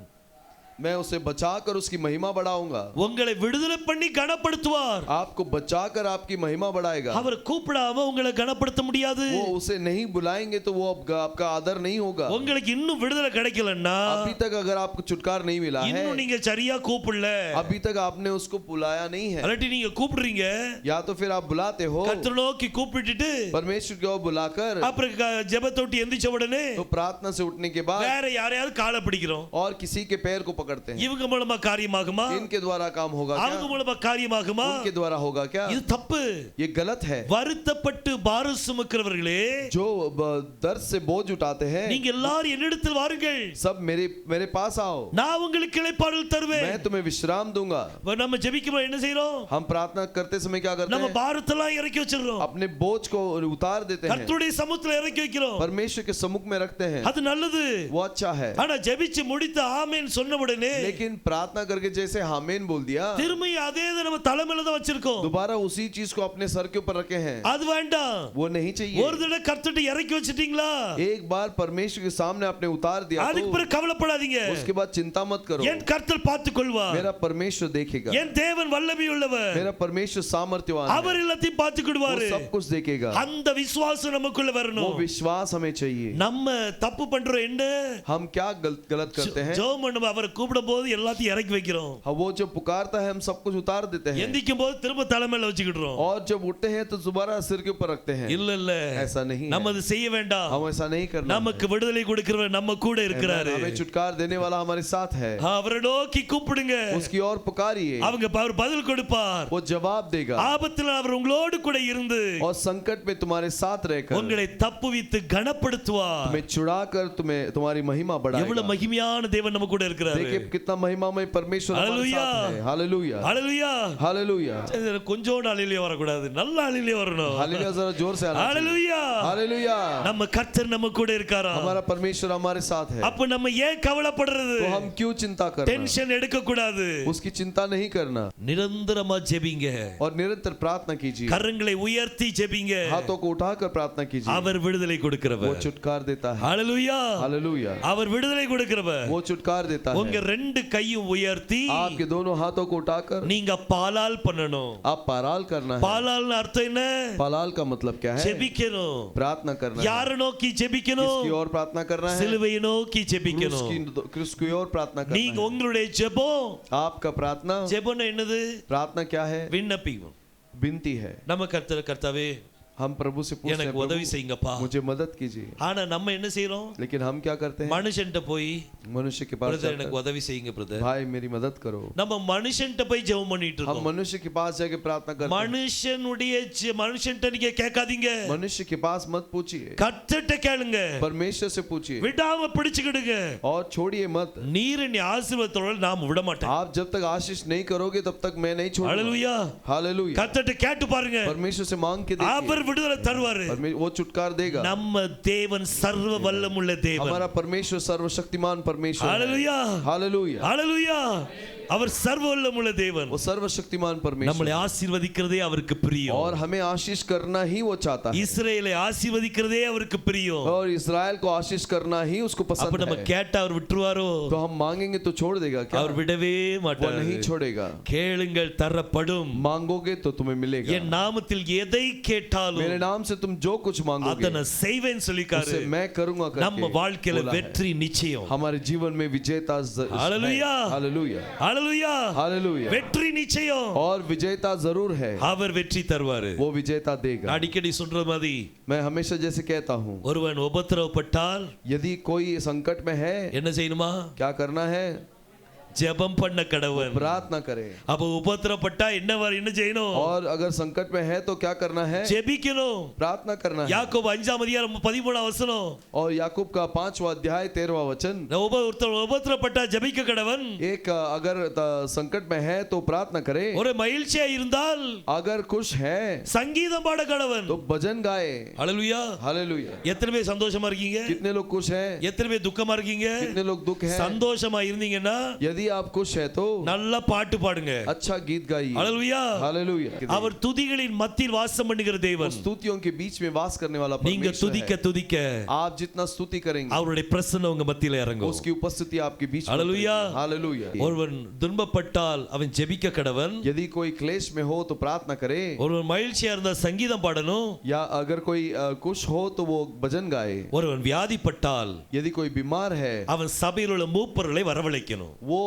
[SPEAKER 2] मैं उसे बचाकर उसकी महिमा बढ़ाऊंगा।
[SPEAKER 1] உங்களை விடுதலை பண்ணி கனப்படுத்துவார்.
[SPEAKER 2] आपको बचाकर आपकी महिमा बढ़ाएगा।
[SPEAKER 1] அவர் கூப்பிடாம உங்களை கனப்படுத்த முடியாது.
[SPEAKER 2] वो उसे नहीं बुलाएंगे तो वो आपका आदर नहीं होगा।
[SPEAKER 1] உங்களுக்கு இன்னும் விடுதலை கிடைக்கலன்னா,
[SPEAKER 2] अभी तक अगर आपको छुटकारा नहीं मिला है,
[SPEAKER 1] இன்னும் நீங்க சரியா கூப்பிடல,
[SPEAKER 2] अभी तक आपने उसको बुलाया नहीं है,
[SPEAKER 1] அல்லாட்டி நீங்க கூப்பிடுறீங்க,
[SPEAKER 2] या तो फिर आप बुलाते हो
[SPEAKER 1] கர்த்தரை நோக்கி கூப்பிட்டுட்டு
[SPEAKER 2] परमेश्वर की ओर बुलाकर,
[SPEAKER 1] அப்புறம் ஜெபத்தை விட்டு எந்திரிச்ச உடனே
[SPEAKER 2] तो प्रार्थना से उठने के बाद
[SPEAKER 1] வேற யாரையாவது காலை பிடிக்கிறோம்.
[SPEAKER 2] और किसी के पैर को पकड़ते हैं।
[SPEAKER 1] இவங்க மூலமா காரியமாகுமா?
[SPEAKER 2] इनके द्वारा काम होगा
[SPEAKER 1] அவங்க
[SPEAKER 2] क्या?
[SPEAKER 1] மூலமா காரியமாகுமா?
[SPEAKER 2] उनके द्वारा होगा क्या?
[SPEAKER 1] இது தப்பு.
[SPEAKER 2] ये गलत है।
[SPEAKER 1] வருத்தப்பட்டு பாரம் சுமக்கிறவர்களே,
[SPEAKER 2] जो दर्द से बोझ उठाते हैं,
[SPEAKER 1] நீங்க எல்லாரும் என்னிடத்தில் வாருங்கள்,
[SPEAKER 2] सब मेरे पास आओ,
[SPEAKER 1] நான் உங்களுக்கு இளைப்பாறுதல் தருவேன்.
[SPEAKER 2] मैं तुम्हें विश्राम दूंगा।
[SPEAKER 1] நம்ம ஜெபிக்கும்போது என்ன செய்றோம்?
[SPEAKER 2] हम प्रार्थना करते समय क्या करते
[SPEAKER 1] நம்ம
[SPEAKER 2] हैं?
[SPEAKER 1] பாரத்தெல்லாம் இறக்கி வச்சிரோம்,
[SPEAKER 2] अपने बोझ को उतार देते हैं,
[SPEAKER 1] கர்த்தருடைய சமூகத்துல இறக்கி வைக்கிறோம்.
[SPEAKER 2] परमेश्वर के सम्मुख में रखते हैं।
[SPEAKER 1] அது நல்லது.
[SPEAKER 2] वो अच्छा है।
[SPEAKER 1] ஆனா ஜெபிச்சு முடித்து ஆமென் சொன்ன உடனே
[SPEAKER 2] लेकिन प्रार्थना करके जैसे हामेन बोल दिया,
[SPEAKER 1] திரும்பி அதே நம்ம தலைமையில தான் வச்சிருக்கோம்.
[SPEAKER 2] दोबारा उसी चीज को अपने सर के ऊपर रखे हैं,
[SPEAKER 1] அது வேண்டாம்.
[SPEAKER 2] वो नहीं चाहिए।
[SPEAKER 1] ஒரு தடவை கர்த்தர்ட்ட இறக்கி வச்சிட்டீங்களா,
[SPEAKER 2] एक बार परमेश्वर के सामने आपने उतार दिया
[SPEAKER 1] அதுக்கு
[SPEAKER 2] तो
[SPEAKER 1] பிறகு கவலைப்படாதீங்க.
[SPEAKER 2] उसके बाद चिंता मत करो।
[SPEAKER 1] என் கர்த்தர் பார்த்துக் கொள்வார்.
[SPEAKER 2] मेरा परमेश्वर देखेगा।
[SPEAKER 1] என் தேவன் வல்லமை உள்ளவர்,
[SPEAKER 2] मेरा परमेश्वर सामर्थ्यवान है,
[SPEAKER 1] அவர் எல்லாத்தையும் பார்த்துக்கிடுவாரு.
[SPEAKER 2] वो सब कुछ देखेगा।
[SPEAKER 1] அந்த விசுவாசம் நமக்குள்ள
[SPEAKER 2] वो
[SPEAKER 1] வரணும்.
[SPEAKER 2] विश्वास हमें चाहिए।
[SPEAKER 1] நம்ம தப்பு பண்றோம் என்ன?
[SPEAKER 2] हम क्या गलत करते हैं?
[SPEAKER 1] ஜெபம் பண்ணும்போது அவரை கூப்பிடும்போது எல்லாத்தையும் இறக்கி வைக்கிறோம்.
[SPEAKER 2] वो जब पुकारता है हम सब कुछ उतार देते हैं,
[SPEAKER 1] எந்திக்கும் போது திரும்ப தலைமையில வச்சுக்கிடுறோம்.
[SPEAKER 2] और जब उठते हैं तो दोबारा सिर के ऊपर रखते हैं।
[SPEAKER 1] இல்ல இல்ல,
[SPEAKER 2] ऐसा नहीं
[SPEAKER 1] நம்ம
[SPEAKER 2] है।
[SPEAKER 1] அது செய்ய வேண்டாம்.
[SPEAKER 2] हम ऐसा नहीं करना।
[SPEAKER 1] நமக்கு விடுதலை கொடுக்கிறவர் நம்ம கூட இருக்கிறாரு.
[SPEAKER 2] हमें छुटकारा देने वाला हमारे साथ है।
[SPEAKER 1] அவரை நோக்கி கூப்பிடுங்க,
[SPEAKER 2] उसकी ओर पुकारिए,
[SPEAKER 1] அவர் பதில் கொடுப்பார்.
[SPEAKER 2] वो जवाब देगा।
[SPEAKER 1] ஆபத்தில் அவர் உங்களோடு கூட இருந்து
[SPEAKER 2] और संकट में तुम्हारे साथ रहकर
[SPEAKER 1] உங்களை தப்புவித்து கனப்படுத்துவார்.
[SPEAKER 2] तुम्हें छुड़ाकर तुम्हारी महिमा बढ़ाएगा।
[SPEAKER 1] எவ்வளவு மகிமையான தேவன் நம்ம கூட இருக்கிறாரு.
[SPEAKER 2] देखिए कितना महिमामय परमेश्वर हमारे
[SPEAKER 1] हालेलुया।
[SPEAKER 2] साथ है। हालेलुया,
[SPEAKER 1] ஹalleluya.
[SPEAKER 2] हालेलुया,
[SPEAKER 1] கொஞ்சோண்டு ஹalleluya வரக்கூடாது, நல்ல ஹalleluya வரணும்.
[SPEAKER 2] हालेलुया। जरा जोर से
[SPEAKER 1] ஹalleluya.
[SPEAKER 2] हालेलुया।
[SPEAKER 1] நம்ம கர்த்தர் நம்ம கூட இருக்காரா?
[SPEAKER 2] हमारा परमेश्वर हमारे साथ है।
[SPEAKER 1] அப்ப நம்ம ஏன் கவலைப்படுறது?
[SPEAKER 2] तो हम क्यों चिंता करना?
[SPEAKER 1] டென்ஷன் எடுக்க கூடாது.
[SPEAKER 2] उसकी चिंता नहीं करना,
[SPEAKER 1] நிரந்தரமா ஜெபிங்க.
[SPEAKER 2] और निरंतर प्रार्थना कीजिए।
[SPEAKER 1] கரங்களை உயர்த்தி ஜெபிங்க.
[SPEAKER 2] हाथों को उठाकर प्रार्थना कीजिए।
[SPEAKER 1] அவர் விடுதலை
[SPEAKER 2] वो
[SPEAKER 1] கொடுக்கிறவர்.
[SPEAKER 2] छुटकार देता है।
[SPEAKER 1] ஹalleluya.
[SPEAKER 2] हालेलुया।
[SPEAKER 1] அவர் விடுதலை கொடுக்கிறவர்.
[SPEAKER 2] वो छुटकार देता
[SPEAKER 1] உங்க
[SPEAKER 2] है।
[SPEAKER 1] ரெண்டு கையும் உயர்த்தி
[SPEAKER 2] आपके दोनों हाथों को उठाकर
[SPEAKER 1] நீங்க பாலால் பண்ணணும்.
[SPEAKER 2] आप पाराल करना है।
[SPEAKER 1] பாலால்னு அர்த்தம் என்ன?
[SPEAKER 2] पालाल का मतलब क्या है?
[SPEAKER 1] ஜெபிக்கணும்.
[SPEAKER 2] प्रार्थना करना है।
[SPEAKER 1] யாரை நோக்கி ஜெபிக்கணும்?
[SPEAKER 2] किसकी ओर प्रार्थना करना है?
[SPEAKER 1] சிலுவையை நோக்கி ஜெபிக்கணும்.
[SPEAKER 2] क्रूस की ओर प्रार्थना करना
[SPEAKER 1] நீங்க
[SPEAKER 2] है।
[SPEAKER 1] உங்களுடைய ஜெபம்,
[SPEAKER 2] आपका प्रार्थना,
[SPEAKER 1] ஜெபம் என்னது?
[SPEAKER 2] प्रार्थना क्या है?
[SPEAKER 1] விண்ணப்பிக்கும்.
[SPEAKER 2] विनती है।
[SPEAKER 1] நம்ம கர்த்தாவே
[SPEAKER 2] हम प्रभु से पूछते हैं,
[SPEAKER 1] எனக்கு உதவி
[SPEAKER 2] प्रभु
[SPEAKER 1] செய்யுங்கப்பா.
[SPEAKER 2] मुझे मदद कीजिए।
[SPEAKER 1] ஆனா நம்ம என்ன செய்றோம்?
[SPEAKER 2] लेकिन हम क्या करते हैं?
[SPEAKER 1] மனுஷன்ட்ட போய்
[SPEAKER 2] मनुष्य के पास
[SPEAKER 1] பிரதர்
[SPEAKER 2] जाकर,
[SPEAKER 1] எனக்கு உதவி செய்யுங்க பிரதர்.
[SPEAKER 2] भाई मेरी मदद करो।
[SPEAKER 1] நம்ம மனுஷன்ட்ட போய் ஜெபம் பண்ணிட்டு
[SPEAKER 2] हम
[SPEAKER 1] இருக்கோம்.
[SPEAKER 2] मनुष्य के पास जाके प्रार्थना करते हैं।
[SPEAKER 1] மனுஷன்ட்ட நீங்க கேட்காதீங்க.
[SPEAKER 2] मनुष्य के पास मत पूछिए,
[SPEAKER 1] கர்த்தர்ட்ட கேளுங்க.
[SPEAKER 2] परमेश्वर से पूछिए,
[SPEAKER 1] விடாம பிடிச்சுக்கிடுங்க.
[SPEAKER 2] और छोड़िए मत।
[SPEAKER 1] நீர் நீ ஆசீர்வாதத்தோட நாம் விட மாட்டேன்.
[SPEAKER 2] आप जब तक आशीष नहीं करोगे तब तक मैं नहीं छोड़ूंगा।
[SPEAKER 1] ஹalleluya.
[SPEAKER 2] हालेलुया।
[SPEAKER 1] கர்த்தர்ட்ட கேட்டு பாருங்க.
[SPEAKER 2] परमेश्वर से मांग के देखिए,
[SPEAKER 1] அவர் விடுதலை தருவாரு.
[SPEAKER 2] वो छुटकार देगा।
[SPEAKER 1] நம்ம தேவன் சர்வ வல்லமுள்ள தேவன்.
[SPEAKER 2] हमारा परमेश्वर सर्वशक्तिमान परमेश्वर है।
[SPEAKER 1] Hallelujah,
[SPEAKER 2] hallelujah,
[SPEAKER 1] hallelujah. அவர் சர்வவல்லமுள்ள தேவன்.
[SPEAKER 2] वो सर्वशक्तिमान परमेश्वर
[SPEAKER 1] நம்மளை ஆசீர்வதிக்கிறதே அவருக்கு பிரியம்.
[SPEAKER 2] और हमें आशीष करना ही वो चाहता है
[SPEAKER 1] இஸ்ரவேலை ஆசீர்வதிக்கிறதே அவருக்கு பிரியம்.
[SPEAKER 2] और इस्राएल को आशीष करना ही उसको
[SPEAKER 1] அப்ப
[SPEAKER 2] पसंद
[SPEAKER 1] நம்ம
[SPEAKER 2] है।
[SPEAKER 1] கேட்டா அவர் விட்டுருவாரோ?
[SPEAKER 2] तो हम मांगेंगे तो छोड़ देगा क्या?
[SPEAKER 1] அவர் விடவே
[SPEAKER 2] वो
[SPEAKER 1] மாட்டார்.
[SPEAKER 2] नहीं छोड़ेगा।
[SPEAKER 1] கேளுங்கள் தரப்படும்.
[SPEAKER 2] मांगोगे तो तुम्हें मिलेगा।
[SPEAKER 1] என் நாமத்தில் எதை கேட்டாலும்
[SPEAKER 2] मेरे नाम से तुम जो कुछ मांगोगे
[SPEAKER 1] அதனை செய்வேன் சொல்லிக்காரு.
[SPEAKER 2] उसे मैं करूंगा करके
[SPEAKER 1] நம்ம வாழ்க்கையில
[SPEAKER 2] बोला है।
[SPEAKER 1] வெற்றி நிச்சயம்.
[SPEAKER 2] हमारे जीवन में विजेता
[SPEAKER 1] हालेलुया
[SPEAKER 2] हालेलुया
[SPEAKER 1] ஹalleluya
[SPEAKER 2] हालेलुया
[SPEAKER 1] வெற்றி நிச்சயம்.
[SPEAKER 2] और विजेता जरूर है।
[SPEAKER 1] அவர் வெற்றி தருவாரு.
[SPEAKER 2] वो विजेता देगा।
[SPEAKER 1] அடிக்கடி சொல்ற மாதிரி
[SPEAKER 2] मैं हमेशा जैसे कहता हूँ
[SPEAKER 1] ஒருவன் உபத்திரவப்பட்டால்
[SPEAKER 2] यदि कोई संकट में है
[SPEAKER 1] என்ன செய்யணுமா?
[SPEAKER 2] क्या करना है?
[SPEAKER 1] ஜெபம் பண்ண கடவன்.
[SPEAKER 2] प्रार्थना करे।
[SPEAKER 1] அப்ப உபத்திரவப்பட்டா என்ன செய்யணும்?
[SPEAKER 2] और अगर संकट में है तो क्या करना है?
[SPEAKER 1] ஜெபிக்கணும்.
[SPEAKER 2] प्रार्थना करना है।
[SPEAKER 1] யாக்கோபு 5ஆம் அதிகாரம் 13ஆம் வசனம்.
[SPEAKER 2] और याकूब का 5वां अध्याय 13वां वचन
[SPEAKER 1] உபத்திரவப்பட்டா ஜெபிக்க கடவன்.
[SPEAKER 2] एक अगर संकट में है तो प्रार्थना करे।
[SPEAKER 1] ஒரு மகிழ்ச்சியா இருந்தால்
[SPEAKER 2] अगर खुश है
[SPEAKER 1] சங்கீதம் பாட கடவன்.
[SPEAKER 2] तो भजन गाए।
[SPEAKER 1] ஹalleluya
[SPEAKER 2] हालेलुया।
[SPEAKER 1] எத்தனை பேர் சந்தோஷமா இருக்கீங்க?
[SPEAKER 2] कितने लोग खुश हैं?
[SPEAKER 1] எத்தனை பேர் துக்கமா இருக்கீங்க?
[SPEAKER 2] कितने लोग दुख हैं?
[SPEAKER 1] சந்தோஷமா இருந்தீங்கன்னா
[SPEAKER 2] यदि आप खुश है तो
[SPEAKER 1] நல்ல பாட்டு பாடுங்க.
[SPEAKER 2] अच्छा गीत गाइए।
[SPEAKER 1] ஹalleluya
[SPEAKER 2] हालेलुया।
[SPEAKER 1] அவர் துதிகளின் மத்தியில் வாசம் பண்ணுகிற தேவன்.
[SPEAKER 2] स्तुतियों के बीच में वास करने वाला
[SPEAKER 1] நீங்க
[SPEAKER 2] परमेश्वर
[SPEAKER 1] துதிக்க
[SPEAKER 2] है।
[SPEAKER 1] துதிக்க
[SPEAKER 2] आप जितना स्तुति करेंगे
[SPEAKER 1] அவருடைய பிரசன்னம் உங்க மத்தியில இறங்கும்.
[SPEAKER 2] उसकी उपस्थिति आपके बीच में
[SPEAKER 1] हालेलुया।
[SPEAKER 2] उतरेगी। हालेलुया।
[SPEAKER 1] ஒருவன் துன்பப்பட்டால் அவன் ஜெபிக்க கடவன்.
[SPEAKER 2] यदि कोई क्लेश में हो तो प्रार्थना करे।
[SPEAKER 1] ஒருவன் மகிழ்ச்சியா இருந்தா சங்கீதம் பாடணும்.
[SPEAKER 2] या अगर कोई खुश हो तो वो भजन गाए।
[SPEAKER 1] ஒருவன் வியாதிப்பட்டால்
[SPEAKER 2] यदि कोई बीमार है
[SPEAKER 1] அவன் சபையில் உள்ள மூப்பர்களை வரவழைக்கணும்.
[SPEAKER 2] वो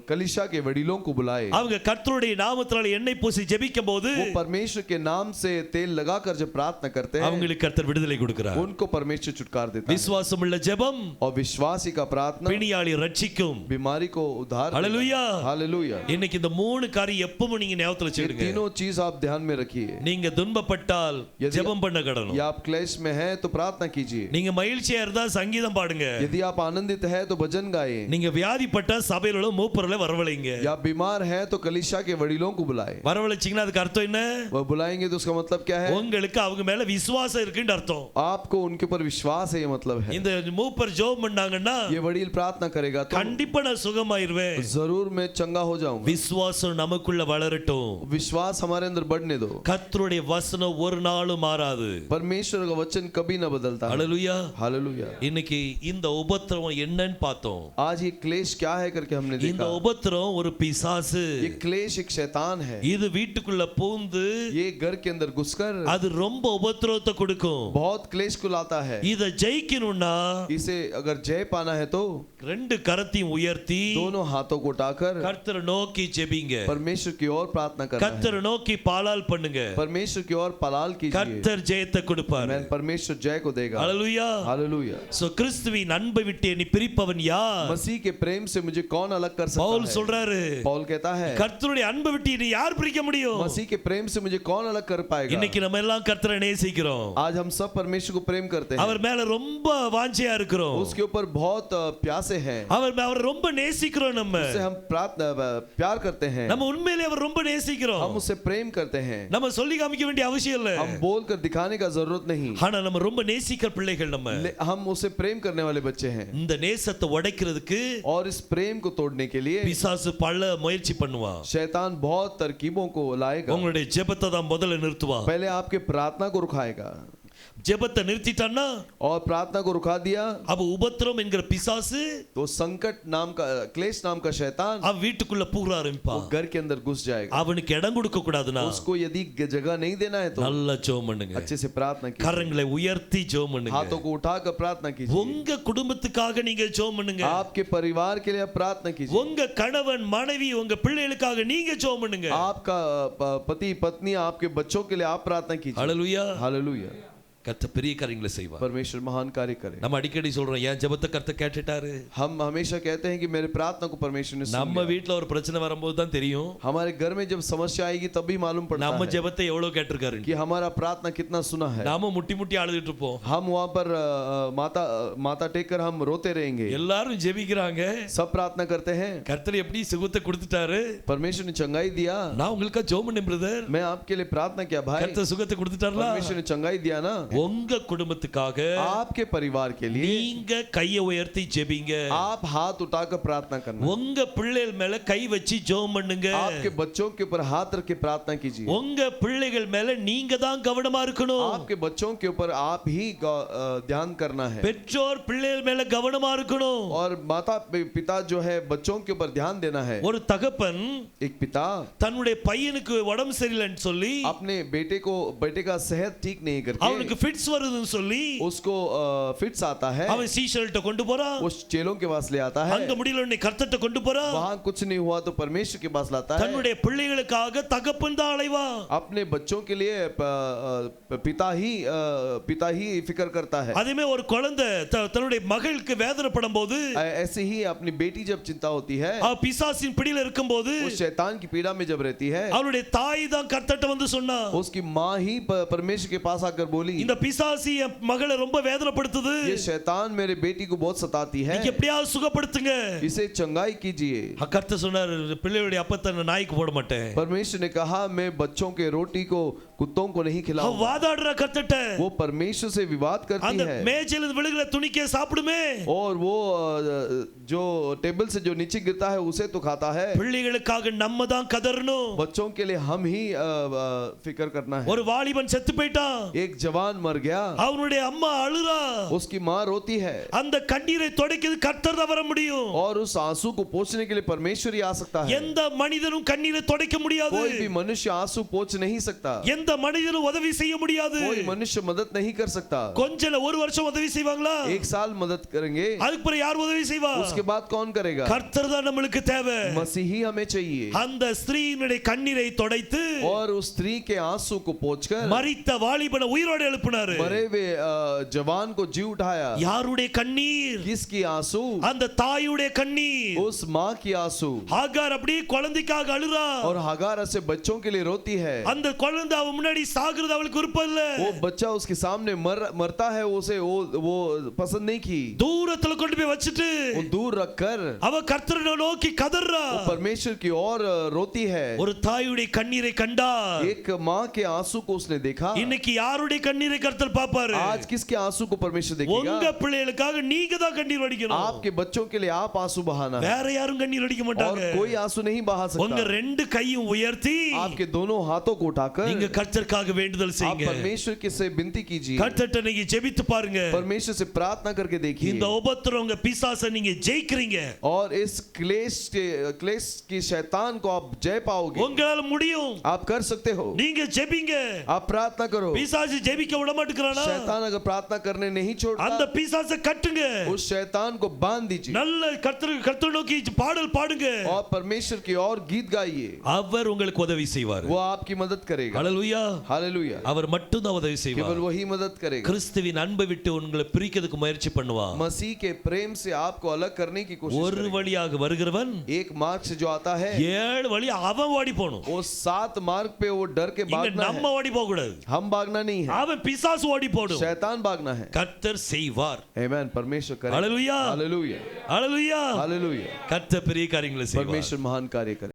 [SPEAKER 2] कलीसिया के वडीलों को बुलाए।
[SPEAKER 1] அவங்க கர்த்தருடைய நாமத்தினால எண்ணெய் பூசி ஜெபிக்கும் போது
[SPEAKER 2] वो परमेश्वर के नाम से तेल लगाकर जब प्रार्थना करते हैं
[SPEAKER 1] அவங்களுக்கு கர்த்தர் விடுதலை கொடுக்கிறார்.
[SPEAKER 2] उनको परमेश्वर छुटकारा देता है।
[SPEAKER 1] விசுவாசமுள்ள ஜெபம்
[SPEAKER 2] और विश्वासी का प्रार्थना
[SPEAKER 1] பிணியாளி ரட்சிக்கும்.
[SPEAKER 2] बीमारी को उद्धार देता है।
[SPEAKER 1] हालेलुया।
[SPEAKER 2] हालेलुया।
[SPEAKER 1] இன்னைக்கு இந்த மூணு காரியம் எப்பவும் நீங்க ஞாபகத்துல
[SPEAKER 2] ये
[SPEAKER 1] வச்சுக்கிடுங்க.
[SPEAKER 2] तीनों चीज आप ध्यान में रखिए।
[SPEAKER 1] நீங்க துன்பப்பட்டால் ஜெபம் பண்ண கடணும்.
[SPEAKER 2] या आप क्लेश में है तो प्रार्थना कीजिए।
[SPEAKER 1] நீங்க மகிழ்ச்சியா இருந்தா சங்கீதம் பாடுங்க.
[SPEAKER 2] यदि आप आनंदित है तो भजन गाए।
[SPEAKER 1] நீங்க வியாதிப்பட்டா சபையில் உள்ள மூப்பர்களை வரவழைங்க.
[SPEAKER 2] या बीमार है तो कलीसिया के वडीलों को बुलाए।
[SPEAKER 1] வரவழைச்சீங்கன்னா அதுக்கு அர்த்தம் என்ன?
[SPEAKER 2] वो बुलाएंगे तो उसका मतलब क्या है?
[SPEAKER 1] உங்களுக்கு அவங்க மேல விசுவாசம் இருக்குன்னு அர்த்தம்.
[SPEAKER 2] आपको उनके ऊपर विश्वास है, ये मतलब है।
[SPEAKER 1] இந்த மூப்பர் ஜெபம் பண்ணாங்கன்னா
[SPEAKER 2] ये वडील प्रार्थना करेगा तो
[SPEAKER 1] கண்டிப்பா நான் சுகமாயிருவேன்.
[SPEAKER 2] जरूर मैं चंगा हो जाऊंगा।
[SPEAKER 1] விசுவாசம் நமக்குள்ள வளரட்டும்.
[SPEAKER 2] विश्वास हमारे अंदर बढ़ने दो।
[SPEAKER 1] கர்த்தருடைய வசனம் ஒரு நாளும் மாறாது.
[SPEAKER 2] परमेश्वर का वचन कभी ना बदलता है।
[SPEAKER 1] ஹalleluya।
[SPEAKER 2] हालेलुया।
[SPEAKER 1] இன்னைக்கு இந்த உபத்திரவம் என்னன்னு பார்த்தோம்.
[SPEAKER 2] आज ये क्लेश क्या है करके हमने
[SPEAKER 1] இந்த
[SPEAKER 2] देखा।
[SPEAKER 1] உபத்திரவம் ஒரு பிசாசு.
[SPEAKER 2] ये क्लेश एक शैतान है।
[SPEAKER 1] இது வீட்டுக்குள்ள பூந்து
[SPEAKER 2] ये घर के अंदर घुसकर
[SPEAKER 1] அது ரொம்ப உபத்திரவத்தை கொடுக்கும்.
[SPEAKER 2] बहुत क्लेश को लाता है।
[SPEAKER 1] இத ஜெயிக்கணும்னா
[SPEAKER 2] इसे अगर जय पाना है तो
[SPEAKER 1] ரெண்டு கரத்தையும் உயர்த்தி
[SPEAKER 2] दोनों हाथों को उठाकर
[SPEAKER 1] கர்த்தரை நோக்கி ஜெபிங்க.
[SPEAKER 2] परमेश्वर की ओर प्रार्थना करना है।
[SPEAKER 1] கர்த்தரை நோக்கி பாலால் பண்ணுங்க.
[SPEAKER 2] परमेश्वर की ओर पलाल कीजिए।
[SPEAKER 1] கர்த்தர் ஜெயத்தை கொடுப்பார்.
[SPEAKER 2] मैं परमेश्वर जय को देगा।
[SPEAKER 1] ஹalleluya।
[SPEAKER 2] हालेलुया।
[SPEAKER 1] சோ கிறிஸ்துவின் அன்பை விட்டு என்னை பிரிப்பவன் யார்?
[SPEAKER 2] मसीह के प्रेम से मुझे कौन अलग कर सकता
[SPEAKER 1] பவுல்
[SPEAKER 2] है?
[SPEAKER 1] சொல்றாரு.
[SPEAKER 2] पौल कहता है
[SPEAKER 1] கர்த்தருடைய அன்பை விட்டு என்னை யார் பிரிக்க முடியும்?
[SPEAKER 2] मसीह के प्रेम से मुझे कौन अलग कर पाएगा?
[SPEAKER 1] இன்னைக்கு நம்ம எல்லாம் கர்த்தரை நேசிக்கிறோம்.
[SPEAKER 2] आज हम सब परमेश्वर को प्रेम करते हैं।
[SPEAKER 1] அவர் மேல ரொம்ப வாஞ்சையா இருக்கிறோம்.
[SPEAKER 2] उसके ऊपर बहुत प्यासे हैं।
[SPEAKER 1] அவர் ரொம்ப நேசிக்கிறோம். நம்ம
[SPEAKER 2] उससे हम प्यार करते हैं।
[SPEAKER 1] நம்ம உண்மையிலே அவர் ரொம்ப நேசிக்கிறோம்.
[SPEAKER 2] हम उससे प्रेम करते हैं।
[SPEAKER 1] நம்ம சொல்லி காமிக்க வேண்டிய அவசியம் இல்ல.
[SPEAKER 2] हम बोलकर दिखाने का जरूरत नहीं।
[SPEAKER 1] ஆனா நம்ம ரொம்ப நேசிக்கிற பிள்ளைகள் நம்ம.
[SPEAKER 2] हम उसे प्रेम करने वाले बच्चे हैं।
[SPEAKER 1] இந்த நேசத்தை உடைக்கிறதுக்கு
[SPEAKER 2] और इस प्रेम को तोड़ने के लिए
[SPEAKER 1] பிசாசு பல முயற்சி பண்ணுவான்.
[SPEAKER 2] शैतान बहुत तरकीबों को लाएगा।
[SPEAKER 1] உங்களுடைய ஜெபத்தை தான் முதல்ல நிறுத்துவான்.
[SPEAKER 2] पहले आपके प्रार्थना को रुकाएगा।
[SPEAKER 1] ஜெபத்தை நிறுத்திட்டான்னா
[SPEAKER 2] और प्रार्थना को रुका दिया
[SPEAKER 1] அப்ப உபத்திரம் என்கிற பிசாசு
[SPEAKER 2] तो संकट नाम का क्लेश नाम का शैतान
[SPEAKER 1] அவன் வீட்டுக்குள்ள பூர
[SPEAKER 2] वो
[SPEAKER 1] ஆரம்பிப்பான்.
[SPEAKER 2] घर के अंदर घुस जाएगा।
[SPEAKER 1] அவனுக்கு இடம் கொடுக்க கூடாதுனா
[SPEAKER 2] उसको यदि जगह नहीं देना है तो
[SPEAKER 1] நல்ல ஜெபம் பண்ணுங்க.
[SPEAKER 2] अच्छे से प्रार्थना कीजिए।
[SPEAKER 1] கரங்களை உயர்த்தி ஜெபம் பண்ணுங்க.
[SPEAKER 2] हाथों को उठाकर प्रार्थना कीजिए।
[SPEAKER 1] உங்க குடும்பத்துக்காக நீங்க ஜெபம் பண்ணுங்க.
[SPEAKER 2] आपके परिवार के लिए आप प्रार्थना कीजिए।
[SPEAKER 1] உங்க கணவன் மனைவி உங்க பிள்ளைகளுக்காக நீங்க ஜெபம் பண்ணுங்க.
[SPEAKER 2] आपका पति पत्नी आपके बच्चों के लिए आप प्रार्थना कीजिए।
[SPEAKER 1] ஹalleluya।
[SPEAKER 2] हालेलुया।
[SPEAKER 1] கர்த்தர் பெரிய காரியங்களை செய்வார்.
[SPEAKER 2] परमेश्वर महान कार्य करे।
[SPEAKER 1] நம்ம அடிக்கடி சொல்றோம் ஏன் ஜெபத்தை கர்த்தர் கேட்டுட்டாரு.
[SPEAKER 2] हम हमेशा कहते हैं कि मेरे प्रार्थना को परमेश्वर ने सुन
[SPEAKER 1] நம்ம
[SPEAKER 2] लिया।
[SPEAKER 1] வீட்ல ஒரு பிரச்சனை வரும்போது தான் தெரியும்
[SPEAKER 2] हमारे घर में जब समस्या आएगी तभी मालूम पड़ता
[SPEAKER 1] நம்ம
[SPEAKER 2] है
[SPEAKER 1] ஜெபத்தை எவ்வளவு கேட்டிருக்காரு.
[SPEAKER 2] कि हमारा प्रार्थना कितना सुना है।
[SPEAKER 1] நாம முட்டி முட்டி அழுதுட்டு இருப்போம்.
[SPEAKER 2] हम वहाँ पर माता टेक कर हम रोते रहेंगे।
[SPEAKER 1] எல்லாரும் ஜெபிக்கிறாங்க.
[SPEAKER 2] सब प्रार्थना करते हैं।
[SPEAKER 1] கர்த்தர் எப்படி சுகத்தை கொடுத்துட்டாரு.
[SPEAKER 2] परमेश्वर ने चंगाई दिया।
[SPEAKER 1] நான் உங்களுக்கு ஜெபம் பண்ணேன் பிரதர்.
[SPEAKER 2] मैं आपके लिए प्रार्थना किया भाई।
[SPEAKER 1] கர்த்தர் சுகத்தை கொடுத்துட்டாரா?
[SPEAKER 2] परमेश्वर ने चंगाई दिया ना।
[SPEAKER 1] உங்க குடும்பத்துக்காக
[SPEAKER 2] आपके परिवार के लिए
[SPEAKER 1] நீங்க கையை உயர்த்தி ஜெபிங்க.
[SPEAKER 2] आप हाथ उठाकर प्रार्थना करना,
[SPEAKER 1] உங்க பிள்ளைகள் மேல கை வச்சு ஜெபம் பண்ணுங்க.
[SPEAKER 2] आपके बच्चों के ऊपर हाथ रख के प्रार्थना कीजिए,
[SPEAKER 1] உங்க பிள்ளைகள் மேல நீங்க தான் கவனமா இருக்கணும்.
[SPEAKER 2] आपके बच्चों के ऊपर आप ही ध्यान करना है,
[SPEAKER 1] பெற்றோர் பிள்ளைகள் மேல கவனமா இருக்கணும்.
[SPEAKER 2] और माता पिता जो है बच्चों के ऊपर ध्यान देना है।
[SPEAKER 1] ஒரு தகப்பன்
[SPEAKER 2] एक पिता
[SPEAKER 1] தன்னுடைய பையனுக்கு உடம்பு சரியில்லைன்னு சொல்லி
[SPEAKER 2] अपने बेटे का सेहत ठीक नहीं करके
[SPEAKER 1] அவனுக்கு ஃபிட்ஸ் வருதுன்னு சொல்லி
[SPEAKER 2] उसको फिट्स आता है,
[SPEAKER 1] அவன் சீஷர்ட்ட கொண்டு போறான்.
[SPEAKER 2] उस चेलों के पास ले आता है,
[SPEAKER 1] அங்க முடியலன்னு கர்த்தர்ட்ட கொண்டு போறான்.
[SPEAKER 2] वहां कुछ नहीं हुआ तो परमेश्वर के पास लाता है।
[SPEAKER 1] தன்னுடைய பிள்ளைகளுக்காக தகப்பன் தான் அலைவான்.
[SPEAKER 2] अपने बच्चों के लिए पिता ही फिक्र करता है।
[SPEAKER 1] அதேமே ஒரு குழந்தை தன்னுடைய மகளுக்கு வேதனைப்படும் போது
[SPEAKER 2] ऐसे ही अपनी बेटी जब चिंता होती है,
[SPEAKER 1] அவ பிசாசின் பிடியில இருக்கும்போது
[SPEAKER 2] उस शैतान की पीड़ा में जब रहती है,
[SPEAKER 1] அவளுடைய தாய் தான் கர்த்தர்ட்ட வந்து சொன்னா,
[SPEAKER 2] उसकी माँ ही परमेश्वर के पास आकर बोली,
[SPEAKER 1] இந்த பிசாசி என் மகளை ரொம்ப வேதனைப்படுத்துது,
[SPEAKER 2] ये शैतान मेरे बेटी को बहुत सताती है,
[SPEAKER 1] நீங்க எப்படியாவது சுகப்படுத்துங்க.
[SPEAKER 2] इसे चंगाई कीजिए।
[SPEAKER 1] கர்த்தர் சொன்னார், பிள்ளைகளுடைய அப்பத்தை நான் நாய்க்கு போட மாட்டேன்.
[SPEAKER 2] परमेश्वर ने कहा, मैं बच्चों के रोटी को कुत्तों को नहीं
[SPEAKER 1] அவ
[SPEAKER 2] खिलाऊंगा।
[SPEAKER 1] வாதாடுற கர்த்தர்ட்ட,
[SPEAKER 2] वो परमेश्वर से विवाद करती
[SPEAKER 1] அந்த
[SPEAKER 2] है,
[SPEAKER 1] மேஜையில விழுகிற துணிக்கே சாப்பிடுமே,
[SPEAKER 2] और वो जो टेबल से जो नीचे गिरता है उसे तो खाता है।
[SPEAKER 1] பிள்ளைகளுக்காக நம்ம தான் கதறணும்.
[SPEAKER 2] बच्चों के लिए हम ही फिक्र करना है।
[SPEAKER 1] ஒரு வாலிபன் செத்து போயிட்டான்,
[SPEAKER 2] एक जवान मर गया,
[SPEAKER 1] அவனுடைய அம்மா அழுறா,
[SPEAKER 2] उसकी माँ रोती है,
[SPEAKER 1] அந்த கண்ணீரை துடைக்கிறது கர்த்தர் தான் வர முடியும்.
[SPEAKER 2] और उस आंसू को पोंछने के लिए परमेश्वर ही आ सकता है।
[SPEAKER 1] எந்த மனிதனும் கண்ணீரை துடைக்க முடியாது.
[SPEAKER 2] कोई भी मनुष्य आंसू पोंछ नहीं सकता,
[SPEAKER 1] எந்த மனிதனும் உதவி செய்ய முடியாது.
[SPEAKER 2] कोई मनुष्य मदद नहीं कर सकता।
[SPEAKER 1] கொஞ்சம் ஒரு வருஷம் உதவி செய்வாங்களா?
[SPEAKER 2] एक साल मदद करेंगे,
[SPEAKER 1] அதுக்கு பிறகு யார் உதவி செய்வா?
[SPEAKER 2] उसके बाद कौन करेगा?
[SPEAKER 1] கர்த்தர் தான் நம்மளுக்கு தேவை.
[SPEAKER 2] मसीही हमें चाहिए।
[SPEAKER 1] அந்த ஸ்திரீயினுடைய கண்ணீரை துடைத்து
[SPEAKER 2] और उस स्त्री के आंसू को पोंछकर
[SPEAKER 1] மரித்த வாலிபனை உயிரோடு எழுப்பினாரு.
[SPEAKER 2] मरे हुए जवान को जी उठाया।
[SPEAKER 1] யாருடைய கண்ணீர்?
[SPEAKER 2] किसकी आंसू?
[SPEAKER 1] அந்த தாயுடைய கண்ணீர்.
[SPEAKER 2] उस माँ की आंसू।
[SPEAKER 1] ஹாகார் அப்படியே குழந்தைக்காக அழுறா.
[SPEAKER 2] और हागार ऐसे बच्चों के लिए रोती है।
[SPEAKER 1] அந்த குழந்தை அவ முன்னாடி சாகுறது அவளுக்கு விருப்பம் இல்ல.
[SPEAKER 2] वो बच्चा उसके सामने मरता है, उसे वो पसंद नहीं की।
[SPEAKER 1] தூரத்துல கொண்டு போய் வச்சிட்டு
[SPEAKER 2] वो दूर रखकर
[SPEAKER 1] அவ கர்த்தரை நோக்கி கதறா.
[SPEAKER 2] वो परमेश्वर की ओर रोती है।
[SPEAKER 1] ஒரு தாயுடைய கண்ணீரை கண்டார்.
[SPEAKER 2] एक माँ के आंसू को उसने देखा।
[SPEAKER 1] இன்னைக்கு யாருடைய கண்ணீரை கர்த்தர் பாப்பாரு?
[SPEAKER 2] आज किसके आंसू को परमेश्वर देखेगा?
[SPEAKER 1] உங்க பிள்ளைகளுக்காக நீங்க தான் கண்ணீர் வடிக்கணும்.
[SPEAKER 2] आपके बच्चों के लिए आप आंसू बहाना है,
[SPEAKER 1] வேற யாரும் கண்ணீர் வடிக்க
[SPEAKER 2] और
[SPEAKER 1] மாட்டாங்க.
[SPEAKER 2] कोई आंसू नहीं बहा
[SPEAKER 1] உங்க
[SPEAKER 2] सकता।
[SPEAKER 1] ரெண்டு கையும் உயர்த்தி
[SPEAKER 2] आपके दोनों हाथों को उठाकर
[SPEAKER 1] நீங்க கர்த்தருக்காக வேண்டுதல்
[SPEAKER 2] आप
[SPEAKER 1] செய்யுங்க.
[SPEAKER 2] परमेश्वर के से विनती कीजिए,
[SPEAKER 1] கர்த்தர்ட்ட நீங்க ஜெபித்து பாருங்க.
[SPEAKER 2] परमेश्वर से प्रार्थना करके देखिए,
[SPEAKER 1] இந்த உபத்திரம் உங்க பிசாசை நீங்க ஜெயிக்கிறீங்க.
[SPEAKER 2] और इस क्लेश की शैतान को आप जय पाओगे।
[SPEAKER 1] உங்களால முடியும்.
[SPEAKER 2] आप कर सकते हो।
[SPEAKER 1] நீங்க ஜெபிங்க.
[SPEAKER 2] आप प्रार्थना करो।
[SPEAKER 1] பிசாசு ஜெபிக்க விட மாட்டேங்கறானா?
[SPEAKER 2] शैतान अगर प्रार्थना करने नहीं
[SPEAKER 1] அந்த
[SPEAKER 2] छोड़ता,
[SPEAKER 1] பிசாசை கட்டுங்க.
[SPEAKER 2] उस शैतान को बांध दीजिए,
[SPEAKER 1] நல்ல கர்த்தர் நோக்கி பாடல் பாடுங்க.
[SPEAKER 2] और परमेश्वर की ओर गीत गाइए।
[SPEAKER 1] அவர் உங்களுக்கு உதவி செய்வார்.
[SPEAKER 2] वो आपकी मदद करेगा।
[SPEAKER 1] ஹalleluya.
[SPEAKER 2] हालेलुया।
[SPEAKER 1] அவர் மட்டும் தான் உதவி செய்வார்.
[SPEAKER 2] केवल वही मदद करेगा।
[SPEAKER 1] கிறிஸ்துவின் அன்பை விட்டு உங்களை பிரிக்கிறதுக்கு முயற்சி பண்ணுவான்.
[SPEAKER 2] मसीह के प्रेम से आपको अलग करने की कोशिश
[SPEAKER 1] ஒரு
[SPEAKER 2] करेगा।
[SPEAKER 1] வழியாக வருகிறவன்
[SPEAKER 2] एक मार्ग से जो आता है,
[SPEAKER 1] 7 வழி அவன் ஓடி போணும்.
[SPEAKER 2] वो 7 मार्ग पे वो डर के
[SPEAKER 1] இங்க
[SPEAKER 2] भागना
[SPEAKER 1] நம்ம
[SPEAKER 2] है।
[SPEAKER 1] ஓடி போக கூடாது.
[SPEAKER 2] हम भागना नहीं है,
[SPEAKER 1] அவன் பிசாசு ஓடி போடும்.
[SPEAKER 2] शैतान भागना है।
[SPEAKER 1] கர்த்தர் செய்வார்.
[SPEAKER 2] आमेन। परमेश्वर करे।
[SPEAKER 1] ஹalleluya.
[SPEAKER 2] हालेलुया।
[SPEAKER 1] ஹalleluya.
[SPEAKER 2] हालेलुया।
[SPEAKER 1] கர்த்தர் பெரிய காரியங்களை செய்வார்.
[SPEAKER 2] परमेश्वर महान कार्य करे।